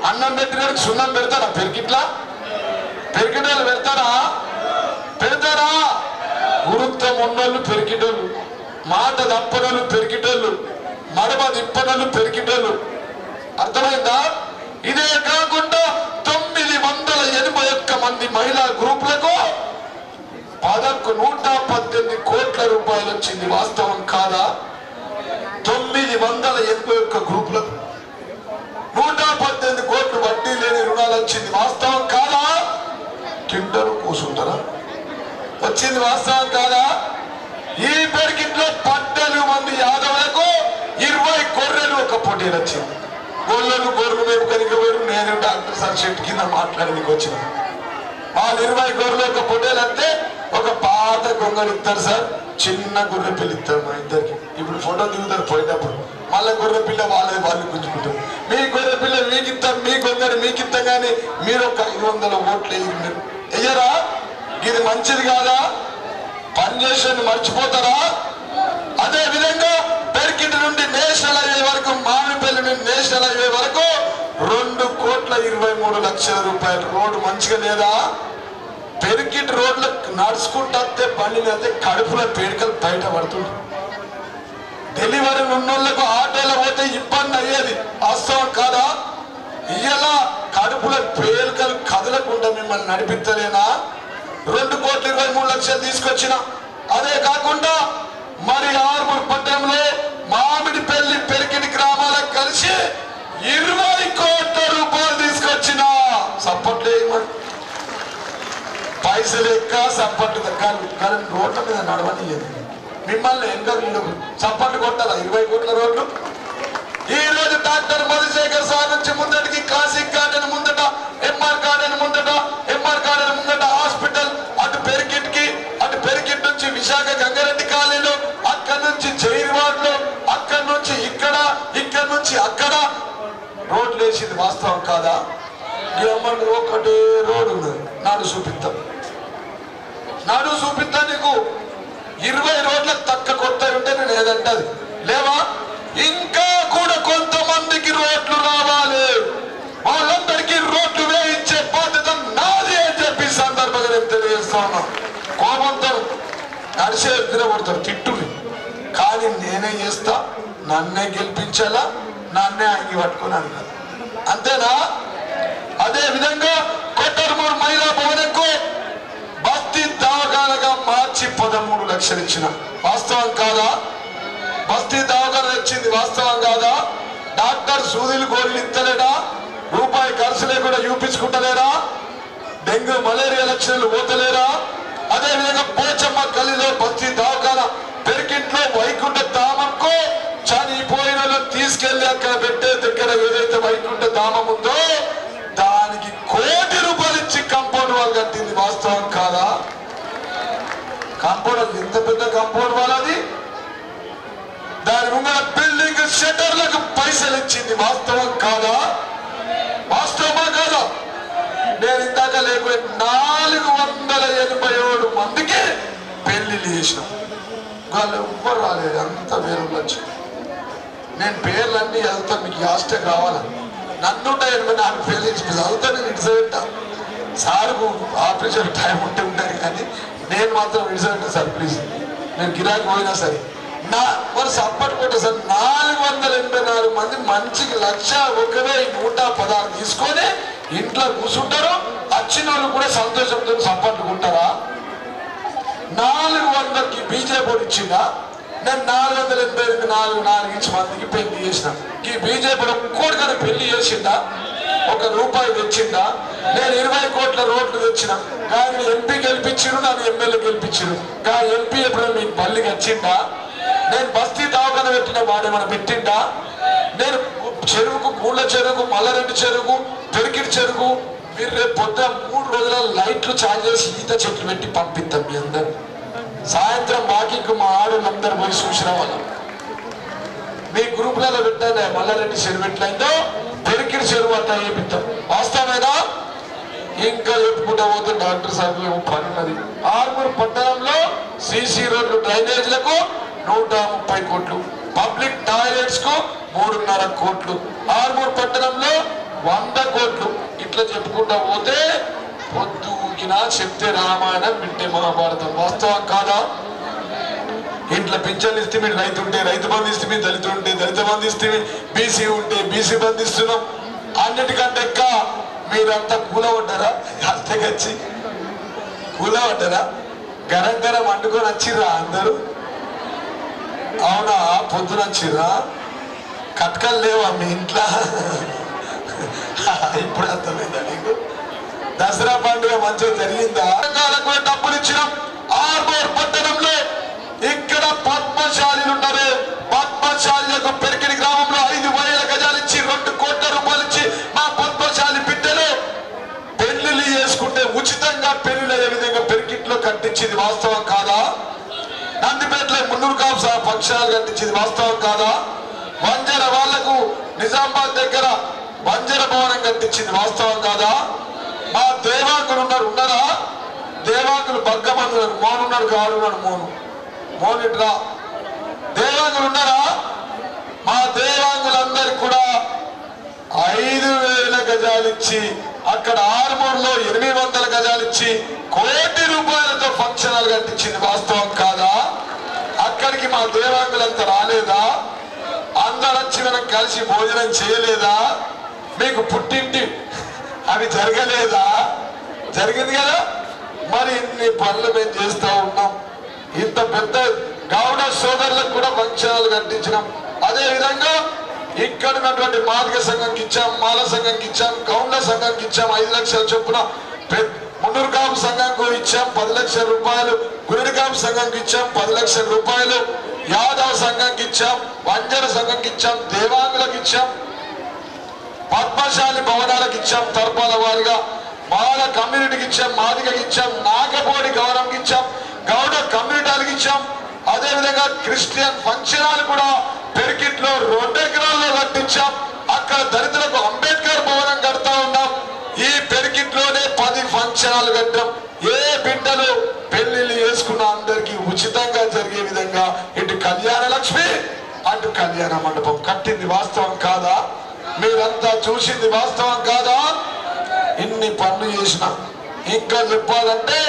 అన్నం పెట్టినోడికి సున్నం పెడతారా? పెరికిట్లా పెరికిటోళ్ళు పెడతారా? గురుత్వం ఉన్నోళ్ళు పెరికిటోళ్ళు, మాట తప్పనోళ్ళు పెరికిటోళ్ళు, మడమ తిప్పనోళ్ళు పెరికిటోళ్ళు. అర్థమైందా? ఇదే కాకుండా 981 మంది మహిళా గ్రూపులకు 118 కోట్ల రూపాయలు వచ్చింది. వాస్తవం కాదా? 981 గ్రూపులకు 118 కోట్లు వడ్డీ లేని రుణాలు వచ్చింది. వాస్తవం కాదా? కింటలు కూసుంటారా? వచ్చింది. వాస్తవం కాదా? ఈ పెరికిట్లో 12 మంది యాదవులకు 20 గొర్రెలు ఒక పోటీలు వచ్చింది. గొర్రెలు మేము కనుక వేరు. నేను డాక్టర్ సార్ చెట్టు కింద మాట్లాడడానికి వచ్చిన వాళ్ళు 20 గొర్రెలు ఒక పొట్టేలు అంటే ఒక పాత గొంగలు ఇస్తారు సార్. చిన్న గొర్రె పిల్ల ఇస్తారు మా ఇద్దరికి. ఇప్పుడు ఫోటో దిగుతారు పోయేటప్పుడు. మళ్ళీ గొర్రె పిల్ల వాళ్ళు గుంజుకుంటారు. మీ గొర్రె పిల్ల మీకు ఇస్తాం, మీ గొంగడి మీకు ఇస్తాం. కానీ మీరు ఒక 500 ఓట్లు మీరు వెయ్యరా? ఇది మంచిది కాదా? పనిచేసేది మర్చిపోతారా? అదే విధంగా పెరికిటి నుండి నేషనల్ హైవే వరకు, మామిడిపల్లి నుండి నేషనల్ హైవే వరకు 2,23,00,000 రూపాయలు రోడ్డు మంచిగా లేదా? పెరికిటి రోడ్లు నడుచుకుంటే బండి మీద కడుపులో పేడికలు బయట పడుతుంది. డెలివరీ ఉన్నోళ్లకు ఆటోలో పోతే ఇబ్బంది అయ్యేది. వాస్తవం కాదా? ఇలా కడుపులో పేలికలు కదలకుండా మిమ్మల్ని నడిపించలేనా? 2,23,00,000 తీసుకొచ్చిన. అదే కాకుండా మరి ఆర్మూర్ పట్టణంలో మామిడిపల్లి పెరికిటి గ్రామాలకు కలిసి 20 కోట్ల రూపాయలు తీసుకొచ్చిన. సపోర్ట్ పైసలు ఎక్క సపోర్ట్ దక్కాలి. కానీ రోడ్ల మీద నడవనియదు. మిమ్మల్ని ఇంకా సపోర్ట్ కొట్టారా? 20 కోట్ల రోడ్లు. ఈ రోజు డాక్టర్ మధుశేఖర్ సార్ నుంచి ముందటికి క్లాసిక్ గార్డెన్ ముందట, ఎంఆర్ గార్డెన్ ముందట హాస్పిటల్, అటు పెరికిట్ నుంచి విశాఖ గంగారెడ్డి కాలనీలో, అక్కడి నుంచి జైర్వాడ్లో, అక్కడి నుంచి ఇక్కడ నుంచి అక్కడ రోడ్లు వేసింది. వాస్తవం కాదా? ఒకటే రోడ్డు ఉన్నది. నాడు చూపిస్తా నీకు 20 రోడ్లకు తక్క కొత్త ఉంటే నేను ఏదంటది లేవా? ఇంకా కూడా కొంతమందికి రోడ్లు రావాలి. వాళ్ళందరికీ రోడ్లు వేయించే బాధ్యత నాది అని చెప్పి సందర్భంగా నేను తెలియజేస్తా ఉన్నా. కోపంతో నడిచే తినబడతారు, తిట్టుని. కానీ నేనే చేస్తా, నన్నే గెలిపించాలా, నన్నే అంగి పట్టుకున్నాను కదా. అంతేనా? అదే విధంగా కొట్టర్మూరు మహిళా భవనకు బస్తీ దవాఖానగా మార్చి 13 లక్షలు ఇచ్చిన. వాస్తవం కాదా? బస్తీ దవాఖాన వచ్చింది. వాస్తవం కాదా? డాక్టర్ సూదులు గోళీలు ఇస్తలేడా? రూపాయి ఖర్చు లేకుండా చూపించుకుంటలేరా? డెంగ్యూ మలేరియా లక్షణాలు పోతలేరా? అదే విధంగా పోచమ్మ గల్లీలో బస్తీ దవాఖాన, పెరికింట్లో వైకుంఠ ధామంకు చనిపోయిన తీసుకెళ్లి అక్కడ పెట్టే దగ్గర ఏదైతే వైకుంఠ ధామం ఉందో దానికి 1 కోటి రూపాయలు ఇచ్చి కాంపౌండ్ వాల్ కట్టింది. వాస్తవం కాదా? కాంపౌండ్ ఎంత పెద్ద కాంపౌండ్ వాల్ అది. దాని ముంగడ బిల్డింగ్ షటర్లకు పైసలు ఇచ్చింది. వాస్తవం కాదా? వాస్తవమా కాదా? నేను ఇందాక లేకపోయి 487 మందికి పెళ్లిళ్ళు చేసినాం. వాళ్ళు ఎవ్వరు రాలేదు, అంత వేరు వచ్చి. నేను పేర్లన్నీ చదువుతాను, మీకు యాస్టే కావాలా? నన్ను 84 పేర్లు ఇచ్చి చదువుతా, నేను విడిచిపెట్టా. సార్కు ఆపరేషన్ టైం ఉంటే ఉంటాను, కానీ నేను మాత్రం విడిచిపెట్టా సార్ ప్లీజ్. నేను గిరాకి పోయినా సరే మరి సప్పటి కొట్ట సార్ 484 మంది మంచికి 1,01,116 తీసుకొని ఇంట్లో కూర్చుంటారు. వచ్చిన వాళ్ళు కూడా సంతోషంతో సప్పట్లు ఉంటారా? 400కి బీజేపీ ఇచ్చిందా? నేను 484 ఇంచు మందికి పెళ్లి చేసిన. ఈ బీజేపీ ఒక్కోటికన్నా పెళ్లి చేసిందా? 1 రూపాయి తెచ్చిందా? నేను 20 కోట్ల రోడ్లు తెచ్చిన, కానీ ఎంపీ గెలిపించారు, నన్ను ఎమ్మెల్యే గెలిపించారు. కానీ ఎంపీ ఎప్పుడైనా మీకు పల్లికి వచ్చిందా? నేను బస్తీ దావకన పెట్టిన వాడేమైనా పెట్టిండా? నేను చెరువుకు, గూళ్ళ చెరువుకు, మల్లారెడ్డి చెరువుకు, పెరికిడి చెరువుకు మీరు రేపు పొద్దున 3 రోజుల లైట్లు చార్జ్ చేసి ఈత చెట్లు పెట్టి పంపిస్తాం. మీ అందరు సాయంత్రం వాకింగ్ మా ఆడవాళ్ళందరూ పోయి చూసిన వాళ్ళు మీ గ్రూపులలో పెట్టాను. మల్లారెడ్డి చెరువు ఎట్లయిందో పెరికిడి చెరువు అంతా చేపిస్తాం. వాస్తవేనా? ఇంకా చెప్పుకుంటా పోతే డాక్టర్ సాహెబ్ పని ఉన్నది. ఆర్మూర్ పట్టణంలో సిసి రోడ్లు, డ్రైనేజ్లకు 130 కోట్లు, పబ్లిక్ టాయిలెట్స్ కు 3.5 కోట్లు, ఆర్మూర్ పట్టణంలో 100 కోట్లు. ఇట్లా చెప్పుకుంటా పోతే పొద్దుకినా చెప్తే రామాయణం, వింటే మహాభారతం. వాస్తవం కాదా? ఇంట్లో పింఛన్లు ఇస్తే మీరు రైతు ఉంటే రైతు బంధు ఇస్తే మీరు దళితులు ఉంటే దళిత బంధు ఇస్తే బీసీ ఉంటే బీసీ బంధు ఇస్తున్నాం. అన్నిటికంటే ఎక్క మీరంతా కూలబడ్డారా? హస్తగచ్చి కూలబడ్డారా? గరం గరం వండుకొని వచ్చిర్రా అందరూ? అవునా? పొద్దున వచ్చిర్రా? కట్కలు లేవా మీ ఇంట్లో? ఇప్పుడు అర్థమైందా నీకు? దసరా పండుగ మంచిగా జరిగిందా? డబ్బులు ఇచ్చినాం. ఆర్మూర్ పట్టణంలో ఇక్కడ పద్మశాలీలు ఉన్నారు. పద్మశాలీలకు పెరికిడి గ్రామంలో 5,000 గజాలు ఇచ్చి 2 కోట్ల రూపాయలు ఇచ్చి మా పద్మశాలి బిడ్డలు పెళ్లిళ్ళు చేసుకుంటే ఉచితంగా పెళ్లిళ్ళు అయ్యే విధంగా పెరికిట్లో కట్టించింది. వాస్తవం కాదా? నందిపేటలో 300 పక్షాలు కట్టించింది. వాస్తవం కాదా? బంజర వాళ్లకు నిజామాబాద్ దగ్గర బంజర భవనం కట్టించింది. వాస్తవం కాదా? మా దేవాంగులు ఉన్నారా? దేవాంగులు బగ్గమంది ఉన్నారు. మోనున్నాడు, కాడున్నాడు. మోనిట్రా దేవాంగులు ఉన్నారా? మా దేవాంగులందరికి కూడా 5,000 గజాలు ఇచ్చి, అక్కడ ఆర్మూర్లో 800 గజాలు ఇచ్చి 1 కోటి రూపాయలతో ఫంక్షన్ హాల్ కట్టించింది. వాస్తవం కాదా? అక్కడికి మా దేవాంగులంతా రాలేదా? అందరు వచ్చి మనం కలిసి భోజనం చేయలేదా? మీకు పుట్టింటి అవి జరగలేదా? జరిగింది కదా. మరి ఇన్ని పనులు మేము చేస్తూ ఉన్నాం. ఇంత పెద్ద గౌడ సోదరులకు కూడా ఫంక్షన్ హాల్ కట్టించినాం. అదే విధంగా ఇక్కడ ఉన్నటువంటి మాదిగ సంఘంకి ఇచ్చాం, మాల సంఘంకి ఇచ్చాం, గౌండ సంఘంకి ఇచ్చాం 5 లక్షల చొప్పున. మున్నూరుకాపు సంఘంకు ఇచ్చాం 10 లక్షల రూపాయలు, గురిడికాపు సంఘంకి ఇచ్చాం 10 లక్షల రూపాయలు, యాదవ్ సంఘంకి ఇచ్చాం, బంజర సంఘంకి ఇచ్చాం, దేవాంగులకు ఇచ్చాం, పద్మశాలి భవనాలకు ఇచ్చాం, తరపాల వారిగా మాల కమ్యూనిటీకి ఇచ్చాం, మాదిగకి ఇచ్చాం, నాగపోడి గౌరవంకి ఇచ్చాం, గౌడ కమ్యూనిటీలకు ఇచ్చాం. అదే విధంగా క్రిస్టియన్ ఫంక్షన్ హాల్ కూడా పెరికిట్లో 2 ఎకరాల్లో కట్టించాం. అక్కడ దళితులకు అంబేద్కర్ భవనం కడతా ఉన్నాం. ఈ పెరికిట్లోనే 10 ఫంక్షన్ హాల్ కట్టాం. ఏ బిడ్డలు పెళ్లిళ్ళు చేసుకున్న అందరికి ఉచితంగా జరిగే విధంగా ఇటు కళ్యాణ లక్ష్మి అటు కళ్యాణ మండపం కట్టింది. వాస్తవం కాదా? మీరంతా చూసింది. వాస్తవం కాదా? ఇన్ని పనులు చేసిన ఇంకా చెప్పాలంటే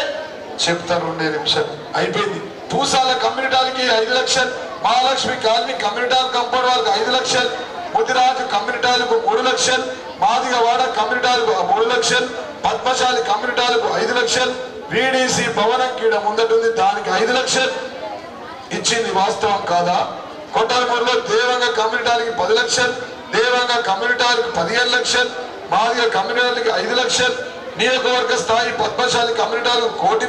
చెప్తారు. 2 నిమిషాలు అయిపోయింది. పూసాల కమ్యూనిటీలకి 5 లక్షలు, మహాలక్ష్మి కాలనీ కమ్యూనిటీ కంపౌండ్ వాళ్ళకి 5 లక్షలు, ముదిరాజు కమ్యూనిటీలకు 3 లక్షలు, మాదిగవాడ కమ్యూనిటీలకు 3 లక్షలు, పద్మశాలి కమ్యూనిటీలకు 5 లక్షలు, వీడీసీ భవనం కీడ ముందట ఉంది దానికి 5 లక్షలు ఇచ్చింది. వాస్తవం కాదా? కొట్టాలమూరులో దేవంగ కమ్యూనిటీలకి 10 లక్షలు, దేవంగ కమ్యూనిటీలకు 15 లక్షలు, మాదిగ కమ్యూనిటీలకి 5 లక్షలు, నియోజకవర్గ స్థాయి పద్మశాలి కమ్యూనిటీలకు 1.5 కోటి,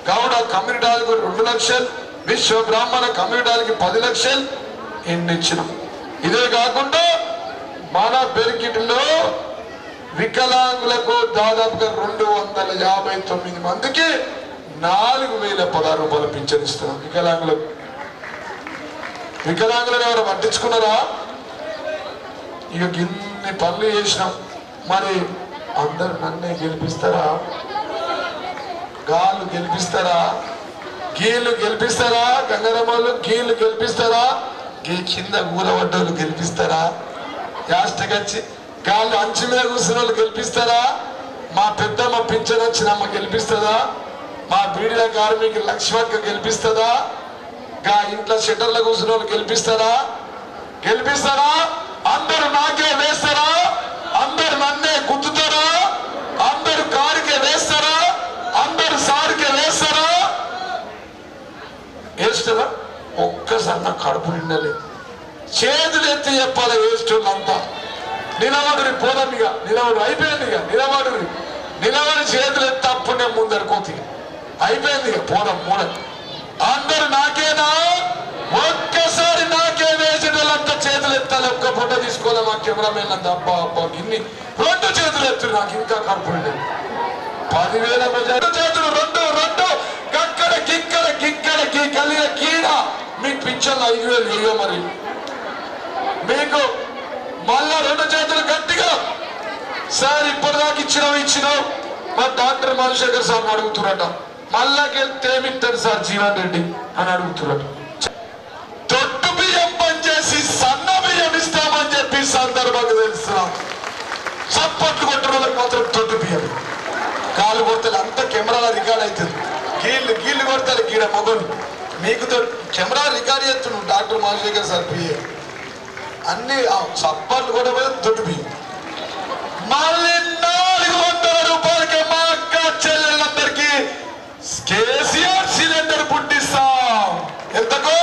గౌడ కమ్యూనిటీలకు 2 లక్షలు, విశ్వ బ్రాహ్మణ కమ్యూనిటీలకి 10 లక్షలు ఇన్ని ఇచ్చినాం. ఇదే కాకుండా మన పెరికిటిలో వికలాంగులకు దాదాపుగా 259 మందికి 4,016 రూపాయలు పింఛన్ ఇస్తున్నాం. వికలాంగులకు వికలాంగులను ఎవరు పట్టించుకున్నారా? ఇక ఇన్ని పనులు చేసినాం, మరి అందరు నన్నే గెలిపిస్తారా? గాళ్ళు గెలిపిస్తారా? గీళ్ళు గెలిపిస్తారా? గంగరమ్మలు గీళ్ళు గెలిపిస్తారా? గీ కింద ఊరవడ్డోళ్ళు గెలిపిస్తారా? యాస్టకొచ్చి గాళ్ళు అంచు మీద కూర్చున్న వాళ్ళు గెలిపిస్తారా? మా పెద్దమ్మ పింఛన్ వచ్చినమ్మ గెలిపిస్తుందా? మా బీడీల కార్మికులు లక్ష్మక్క గెలిపిస్తుందా? గా ఇంట్లో షట్టర్ల కూర్చున్న వాళ్ళు గెలిపిస్తారా? గెలిపిస్తారా? అందరు నాకే వేస్తారా? అందరు నన్నే గుద్దుతారా? అందరు కారుకే వేస్తారా? అందరు సారుకే వేస్తారా? వేస్తారా? ఒక్కసారి నా కడుపు నిండలేదు. చేతులు ఎత్తి చెప్పాలి వేస్తున్నంతా. నిలబడి పోదాం, ఇక నిలబడి అయిపోయింది. ఇక నిలబడి చేతులు ఎత్తి అప్పుడే ముందరుకోతి అయిపోయింది. ఇక పోదాం మూడ. అందరు నాకేనా? ఒక్కసారి నాకే వేసిన వాళ్ళంతా చేతులు ఎత్తాలి. ఒక్క ఫోటో తీసుకోవాలి మా కెమెరామెన్ అంత. అబ్బా అబ్బా ఇన్ని 2 చేతులు ఎత్తు. నాకు ఇంకా కడుపు నిండలేదు. 10,000 చేతులు 2 కక్కడ గిక్కడకి కలిగిన కీడ మీకు పింఛన్లు 5,000 ఇయ్యో. మరి మీకు మళ్ళా 2 చేతులు గట్టిగా సార్ ఇప్పటిదాకా ఇచ్చినావు. మా డాక్టర్ మధుశేఖర్ సార్ అడుగుతున్నట. మళ్ళా గెలిస్తే ఏమిస్తారు సార్ జీవన్ రెడ్డి అని అడుగుతున్నట. తొట్టు బియ్యం పనిచేసి సన్న బియ్యం ఇస్తామని చెప్పి సందర్భంగా తెలుస్తున్నాం. చప్పట్లు కొట్టిన వాళ్ళకి మాత్రం తొట్టు బియ్యం. కాలు కొడతారు అంత కెమెరాల రికార్డ్ అవుతుంది. గీళ్ళు కొడతారు గీడ మొగలు. మీకు కెమెరా రికార్డ్ చేస్తున్నాడు డాక్టర్ మధుశేఖర్ సార్ పిఏ. అన్ని చప్పట్లు కూడా తొట్టు బియ్యం. మళ్ళీ 400 రూపాయలకి మా అక్క చెల్లెళ్ళందరికీ కేసీఆర్ సిలిండర్ పుట్టిస్తాం. ఎంతకో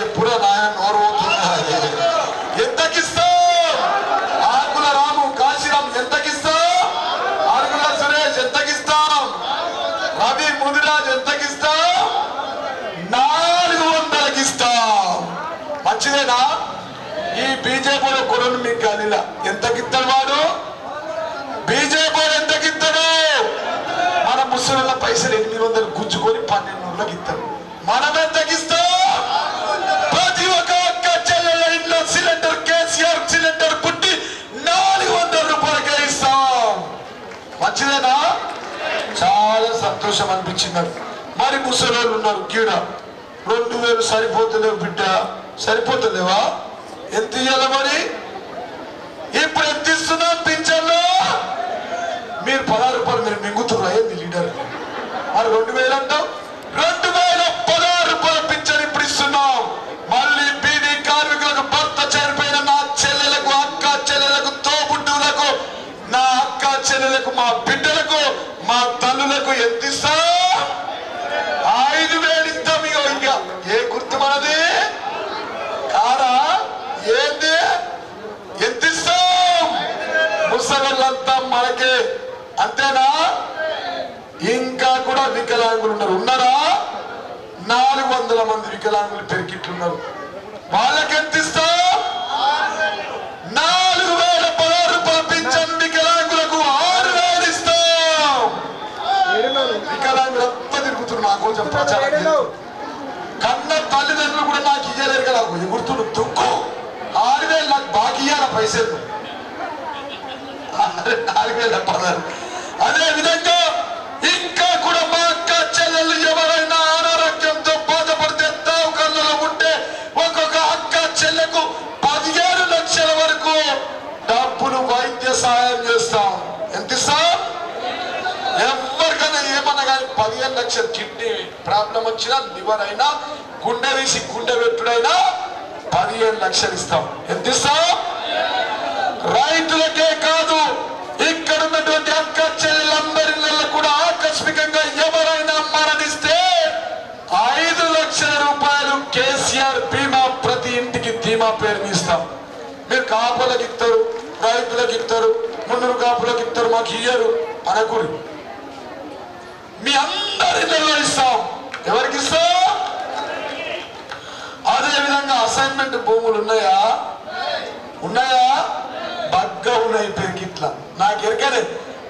ఎప్పుడో నాయన నోరు పోతుంది. ఎంతకిస్తాం? ఆకుల రాము కాశీరామ్ ఎంతకిస్తాం? ఆరుగుల సురేష్ ఎంతకిస్తాం? రవి ముదిరాజ్ ఎంతకిస్తాం? 400కి ఇస్తాం. మంచిదేనా? ఈ బీజేపీలో కొరను మీకు కాలిలా ఎంతకిస్తాడు వాడు? బీజేపీ ఎంతకిస్తాడు? మన ముసలిళ్ళ పైసలు 800 గుంజుకొని 1200కి ఇస్తాడు. మనం ఎంతకిస్తాం? ప్రతి ఒక్క అక్క చెల్లెళ్ళ ఇంట్లో సిలిండర్ కేసీఆర్ సిలిండర్ పుట్టి 400 రూపాయలకే ఇస్తాం. మంచిదేనా? చాలా సంతోషం అనిపించింది. మరి ముసలోళ్ళు ఉన్నారు కీడ 2,000 సరిపోతలేవు బిడ్డ. సరిపోతలేవా? ఎంత ఇయ్యాల మరి? ఇప్పుడు ఎంత ఇస్తున్నాం పింఛన్లో? మీరు 16 రూపాయలు మీరు మింగుతున్నారు. ఏంది లీడర్? మరి 2,000 అంటాం. 2,016 రూపాయల పింఛన్ ఇప్పుడు ఇస్తున్నాం. మళ్ళీ బీడీ కార్మికులకు, భర్త చనిపోయిన నా చెల్లెలకు, అక్క చెల్లెలకు, తోబుట్టువులకు, నా అక్క చెల్లెలకు, మా బిడ్డలకు, మా తల్లులకు ఎంత ఇస్తాం? 5,000 ఇస్తాం. ఇక ఏ గుర్తు మనది? కారా? ఏంది? ఎంత ఇస్తాం? ముసలంతా మనకే. అంతేనా? ఇంకా కూడా వికలాంగులు ఉన్నారా? 400 మంది వికలాంగులు పెరిగిట్లున్నారు. వాళ్ళకి ఎంత ఇస్తాం? 4,016 రూపాయలు పింఛన్ వికలాంగులకు 6,000 ఇస్తాం. వికలాంగులు అంతా తిరుగుతున్నారు. నాకు కొంచెం ప్రచారం. కన్న తల్లిదండ్రులు కూడా నాకు ఇయ్యలేరు కదా. గుర్తులు తుక్కు 6,000 నాకు బాకీ ఇయ్యాల పైసలు. 4,016. అదే విధంగా ఇంకా కూడా మా అక్క చెల్లెళ్ళు ఎవరైనా అనారోగ్యంతో బాధపడితే తావుకల్లో ఉంటే ఒక్కొక్క అక్క చెల్లెకు 15 లక్షల వరకు డబ్బులు వైద్య సహాయం చేస్తాం. ఎంత ఇస్తాం? ఎవరికైనా ఏమన్నా కానీ 15 లక్షల కిడ్నీ ప్రాబ్లం వచ్చినా, లివర్ అయినా, గుండె వేసి గుండె పెట్టుడైనా 15 లక్షలు ఇస్తాం. ఎంత ఇస్తాం? రైతులకే కాదు, ఇక్కడ ఉన్నటువంటి అక్క చెల్లెలందరి కూడా ఆకస్మికంగా ఎవరైనా మరణిస్తే 5 లక్షల రూపాయలు కేసీఆర్ బీమా ప్రతి ఇంటికి ధీమా పేరు ఇస్తాం. మీరు కాపులకు ఇస్తారు, రైతులకు ఇస్తారు, మున్నూరు కాపులకు ఇస్తారు, మాకు ఇయ్యరు అనకూడదు. మీ అందరి నిర్వహిస్తాం. ఎవరికి ఇస్తాం? అదే విధంగా అసైన్మెంట్ భూములు ఉన్నాయా? బగ్గా ఉన్నాయి పెరిగిట్లా. నాకు ఎరకనే.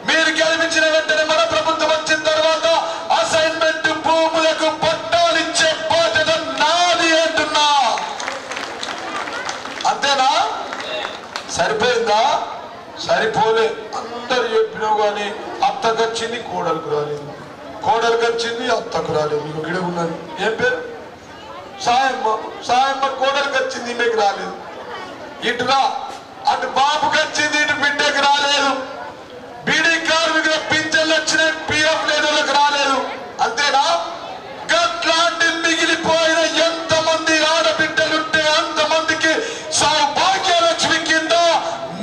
మీరు గెలిపించిన వెంటనే మన ప్రభుత్వం వచ్చిన తర్వాత అసైన్మెంట్ భూములకు పట్టాలిచ్చే బాధ్యత నాది అంటున్నా. సరిపోలే అందరు చెప్పినావు కానీ అత్తకు వచ్చింది కోడలకు రాలేదు, కోడలకు వచ్చింది అత్తకు రాలేదు. మీకు గిడగున్నది ఏం పేరు? సాయమ్మ. సాయమ్మ కోడలకు వచ్చింది, మీకు రాలేదు. ఇటురా అటు బాబుకి వచ్చింది, ఇటు బిడ్డకి రాలేదు. బీడీ కార్మికుల పింఛన్లు వచ్చినాయి, పిఎఫ్ లేదులకు రాలేదు. అంతేనా? గట్లాంటి మిగిలిపోయిన ఎంతమంది ఆడబిడ్డలుంటే అంతమందికి సౌభాగ్యలక్ష్మి కింద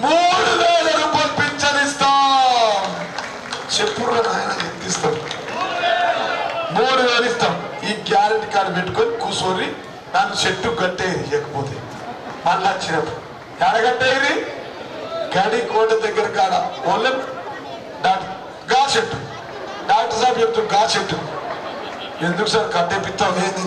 3000 రూపాయలు పింఛనిస్తా. చెప్పురా నాయన, ఎంత ఇస్తాం? 3000 ఇస్తాం. ఈ గ్యారెంటీ కార్డు పెట్టుకొని కూర్చొని నన్ను చెట్టు కట్టేది, ఇవ్వకపోతే మళ్ళీ వచ్చినప్పుడు ఎడగట్టేది గడి కోట దగ్గర కాడ ఓన్లీ గా చెట్టు. డాక్టర్ సాబ్ చెప్తాడు గా చెట్టు. ఎందుకు సార్ కట్టేపిస్తాం లేదు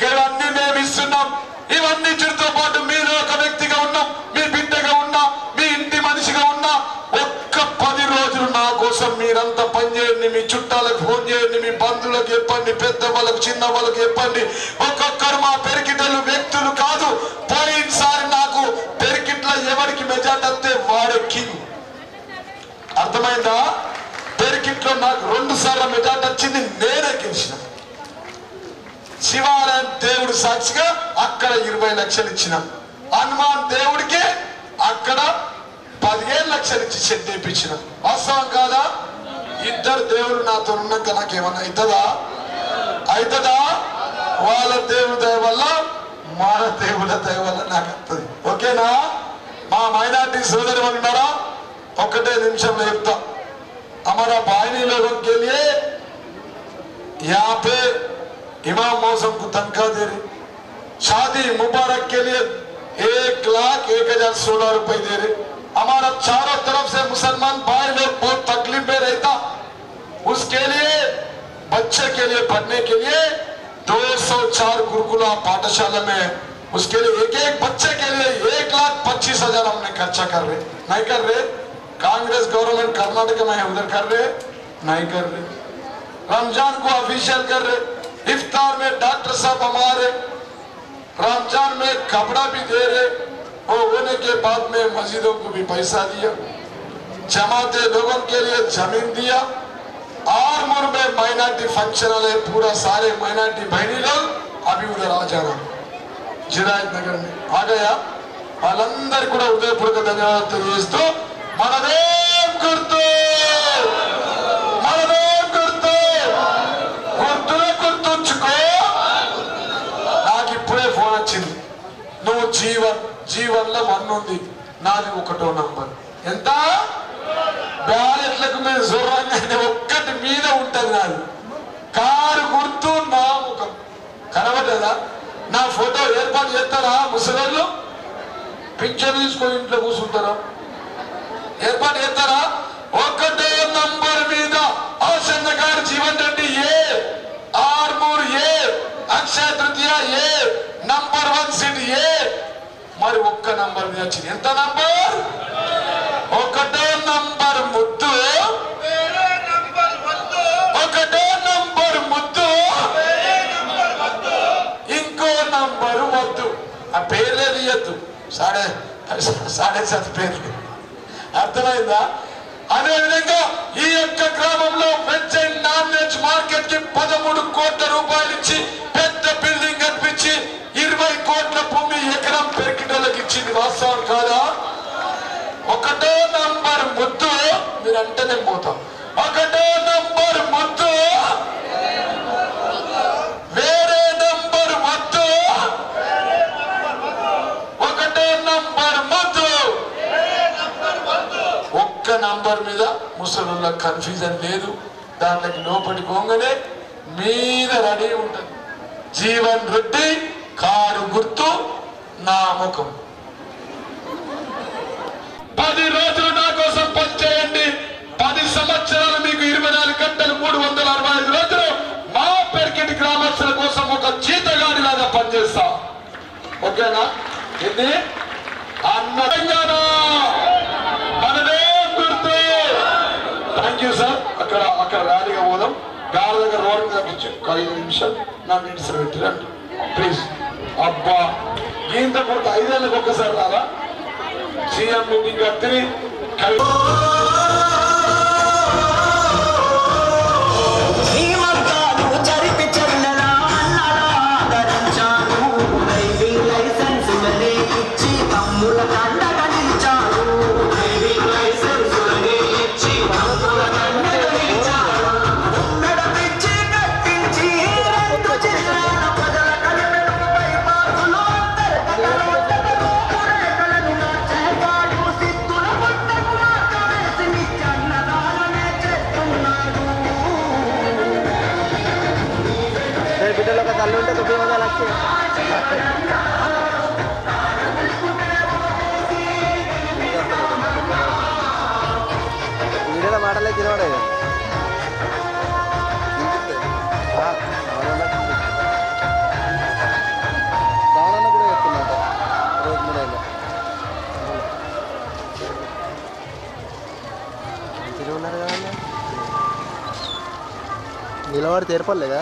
ఇవన్నీ మేము ఇస్తున్నాం. ఇవన్నీ చుట్టూ పాటు మీరు ఒక వ్యక్తిగా ఉన్నాం, మీ బిడ్డగా ఉన్నా, మీ ఇంటి మనిషిగా ఉన్నా, ఒక్క 10 రోజులు నా కోసం మీరంతా పనిచేయండి. మీ చుట్టాలకు ఫోన్ చేయండి, మీ బంధువులకు చెప్పండి, పెద్ద వాళ్ళకు చిన్న వాళ్ళకు చెప్పండి. ఒక్కొక్కరు మా పెరికిటలు వ్యక్తులు కాదు. పోయినసారి నాకు పెరికిట్ల ఎవరికి మెజార్టీ వస్తే వాడే కింగ్. అర్థమైందా? పెరికిట్లో నాకు 2 సార్లు మెజార్టీ వచ్చింది, నేనే గెలిచిన. శివాలయం దేవుడు సాక్షిగా అక్కడ 20 లక్షలు ఇచ్చిన. హనుమాన్ దేవుడికి అక్కడ 15 లక్షలు ఇచ్చి చెట్టు తెప్పించిన. వాస్తవం కాదా? ఇద్దరు దేవుడు నాతో ఉన్నాక నాకేమన్నా అవుతుందా? అవుతుందా? వాళ్ళ దేవుడి దయ వల్ల, మన దేవుళ్ళ దయ వల్ల నాకు వస్తుంది. ఓకేనా? మా మైనార్టీ సోదరు ఉన్నారా? ఒక్కటే నిమిషంలో చెప్తా. हमारा भाई लोगों के लिए यहाँ पे इमाम मौसम को तनख्वाह दे रहे, शादी मुबारक के लिए 1,01,16 रुपए दे रहे. हमारा चारों तरफ से मुसलमान भाई लोग बहुत तकलीफ में रहता, उसके लिए बच्चे के लिए पढ़ने के लिए 204 गुरुकुला पाठशाला में, उसके लिए एक बच्चे के लिए 1,25,000 हमने खर्चा कर रहे. नहीं कर रहे? कांग्रेस गवर्नमेंट कर्नाटक में है, उधर कर रहे? नहीं कर रहे. रमजान को ऑफिशियल कर रहे. इफ्तार में डॉक्टर साहब हमारे रमजान में कपड़ा भी दे रहे. वो होने के बाद में मस्जिदों को भी पैसा दिया, जमाते लोगों के लिए जमीन दिया. आरमूर में माइनॉरिटी फंक्शन है, पूरा सारे माइनॉरिटी बहनी लोग अभी उधर आ जाना. जिरायत नगर में आ गया. వాళ్ళందరూ కూడా హృదయపూర్వక ధన్యవాదాలు తెలియజేస్తూ మనదేం గుర్తు, మనదేం గుర్తు, గుర్తునే గుర్తుంచుకో. నాకు ఇప్పుడే ఫోన్ వచ్చింది, నువ్వు జీవన్లో 1 ఉంది, నాది 1వ నంబర్. ఎంత? బ్యాలెట్లకు మీద జొర్రంగా ఒక్కటి మీద ఉంటది నాది. కారు గుర్తు నా ముఖం కనబడ్డదా? నా ఫోటో ఏర్పాటు చేస్తారా? ముసలోళ్ళు పింఛన్ తీసుకొని ఇంట్లో కూర్చుంటారా? ఏర్పాటు చేస్తారా? 1వ నంబర్ మీద ఆసన్న గారు జీవన్ రెడ్డి ఏ, ఆర్మూర్ ఏ, అక్షయ తృతీయ ఏ, నంబర్ 1 సీట్ ఏ. మరి 1 నంబర్ మీద వచ్చింది. ఎంత నంబర్? 1వ నంబర్ ముద్దు, 1వ నంబర్ ముద్దు, ఇంకో నంబరు వద్దు. ఆ పేర్లే తీయద్దు, 7.5 పేర్లు. అర్థమైందా? అదేవిధంగా ఈ యొక్క గ్రామంలో veg and non veg market కి 13 కోట్ల రూపాయలు ఇచ్చి పెద్ద బిల్డింగ్ కనిపించి 20 కోట్ల భూమి ఎకరం పెరికిటోళ్ళకి ఇచ్చింది. వాస్తవం కాదా? 1వ నంబర్ ముద్దు, మీరు అంటేనే పోతాం. 1వ నంబర్ ముద్దు, వేరే నంబర్ వద్దు. 1వ నంబర్ ముద్దు. 1 నంబర్ మీద ముసలుళ్ళ కన్ఫ్యూజన్ లేదు. దాంట్లోకి లోపలి పోగానే మీద రెడీ ఉంటుంది. జీవన్ రెడ్డి కారు గుర్తు, నా ముఖం. 10 రోజులు నా కోసం పనిచేయండి. 10 సంవత్సరాలు మీకు 24 గంటలు 365 రోజులు మా పెరికిటి గ్రామస్తుల కోసం ఒక జీతగాడిలాగా పనిచేస్తా. ఓకేనా? ఇది అన్న తెలంగాణ మనదే గుర్తు. Thank you sir. అక్కడ ర్యాలీగా పోదాం. గారి దగ్గర రోడ్డు తగ్గించి 5 నిమిషాలు నా మీటింగ్స్ పెట్టిరండి ప్లీజ్. అబ్బా ఇంత కొడుకు 5 ఏళ్ళకి ఒక్కసారి రాదా? సీఎం మీటింగ్ కట్టి బిడ్డలో తల్లి ఉంటే 900 లక్షలు వీడియోలో మాటలే తినవాడే దావణ కూడా చెప్తున్నమాట రోజు 3 ఏళ్ళు మంచిగా ఉన్నారు కదా నిలబడి తీర్పలేదా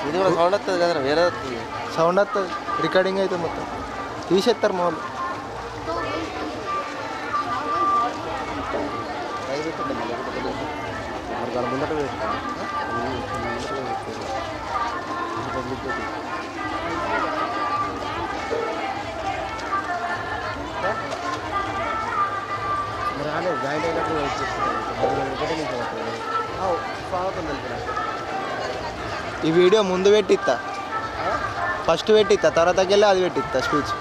ఇది కూడా సౌండ్ వస్తుంది కదా వేరే వస్తుంది సౌండ్ వస్తుంది రికార్డింగ్ అయితే మొత్తం తీసేస్తారు మామూలు ముందట రాలేదు జాయిన్ అయినప్పుడు స్వాగతం తెలిపిన ఈ వీడియో ముందు పెట్టిస్తా ఫస్ట్ పెట్టిస్తా తర్వాతకి వెళ్ళి అది పెట్టిస్తా స్పీచ్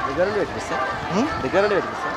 దగ్గర పెట్టిస్తా పెట్టిస్తా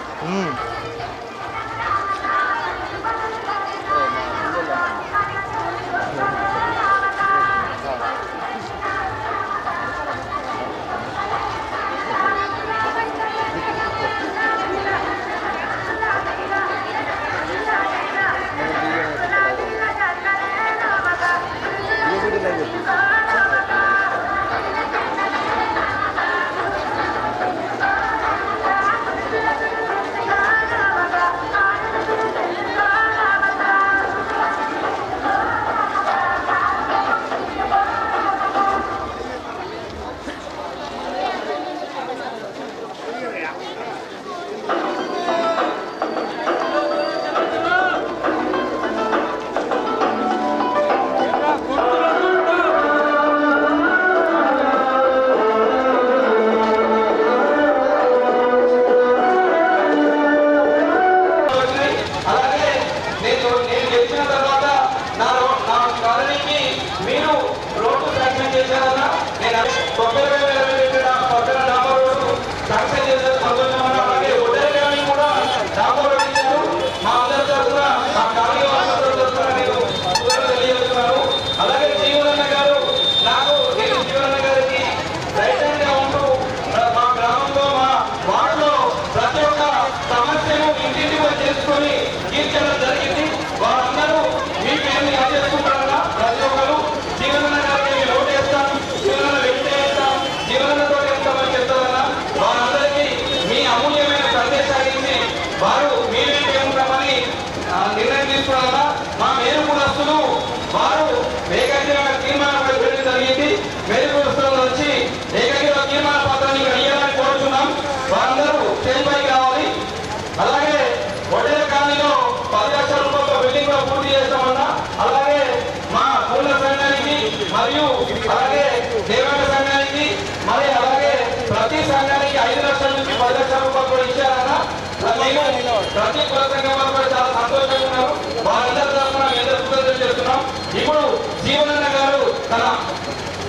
ఇప్పుడు జీవనన్న గారు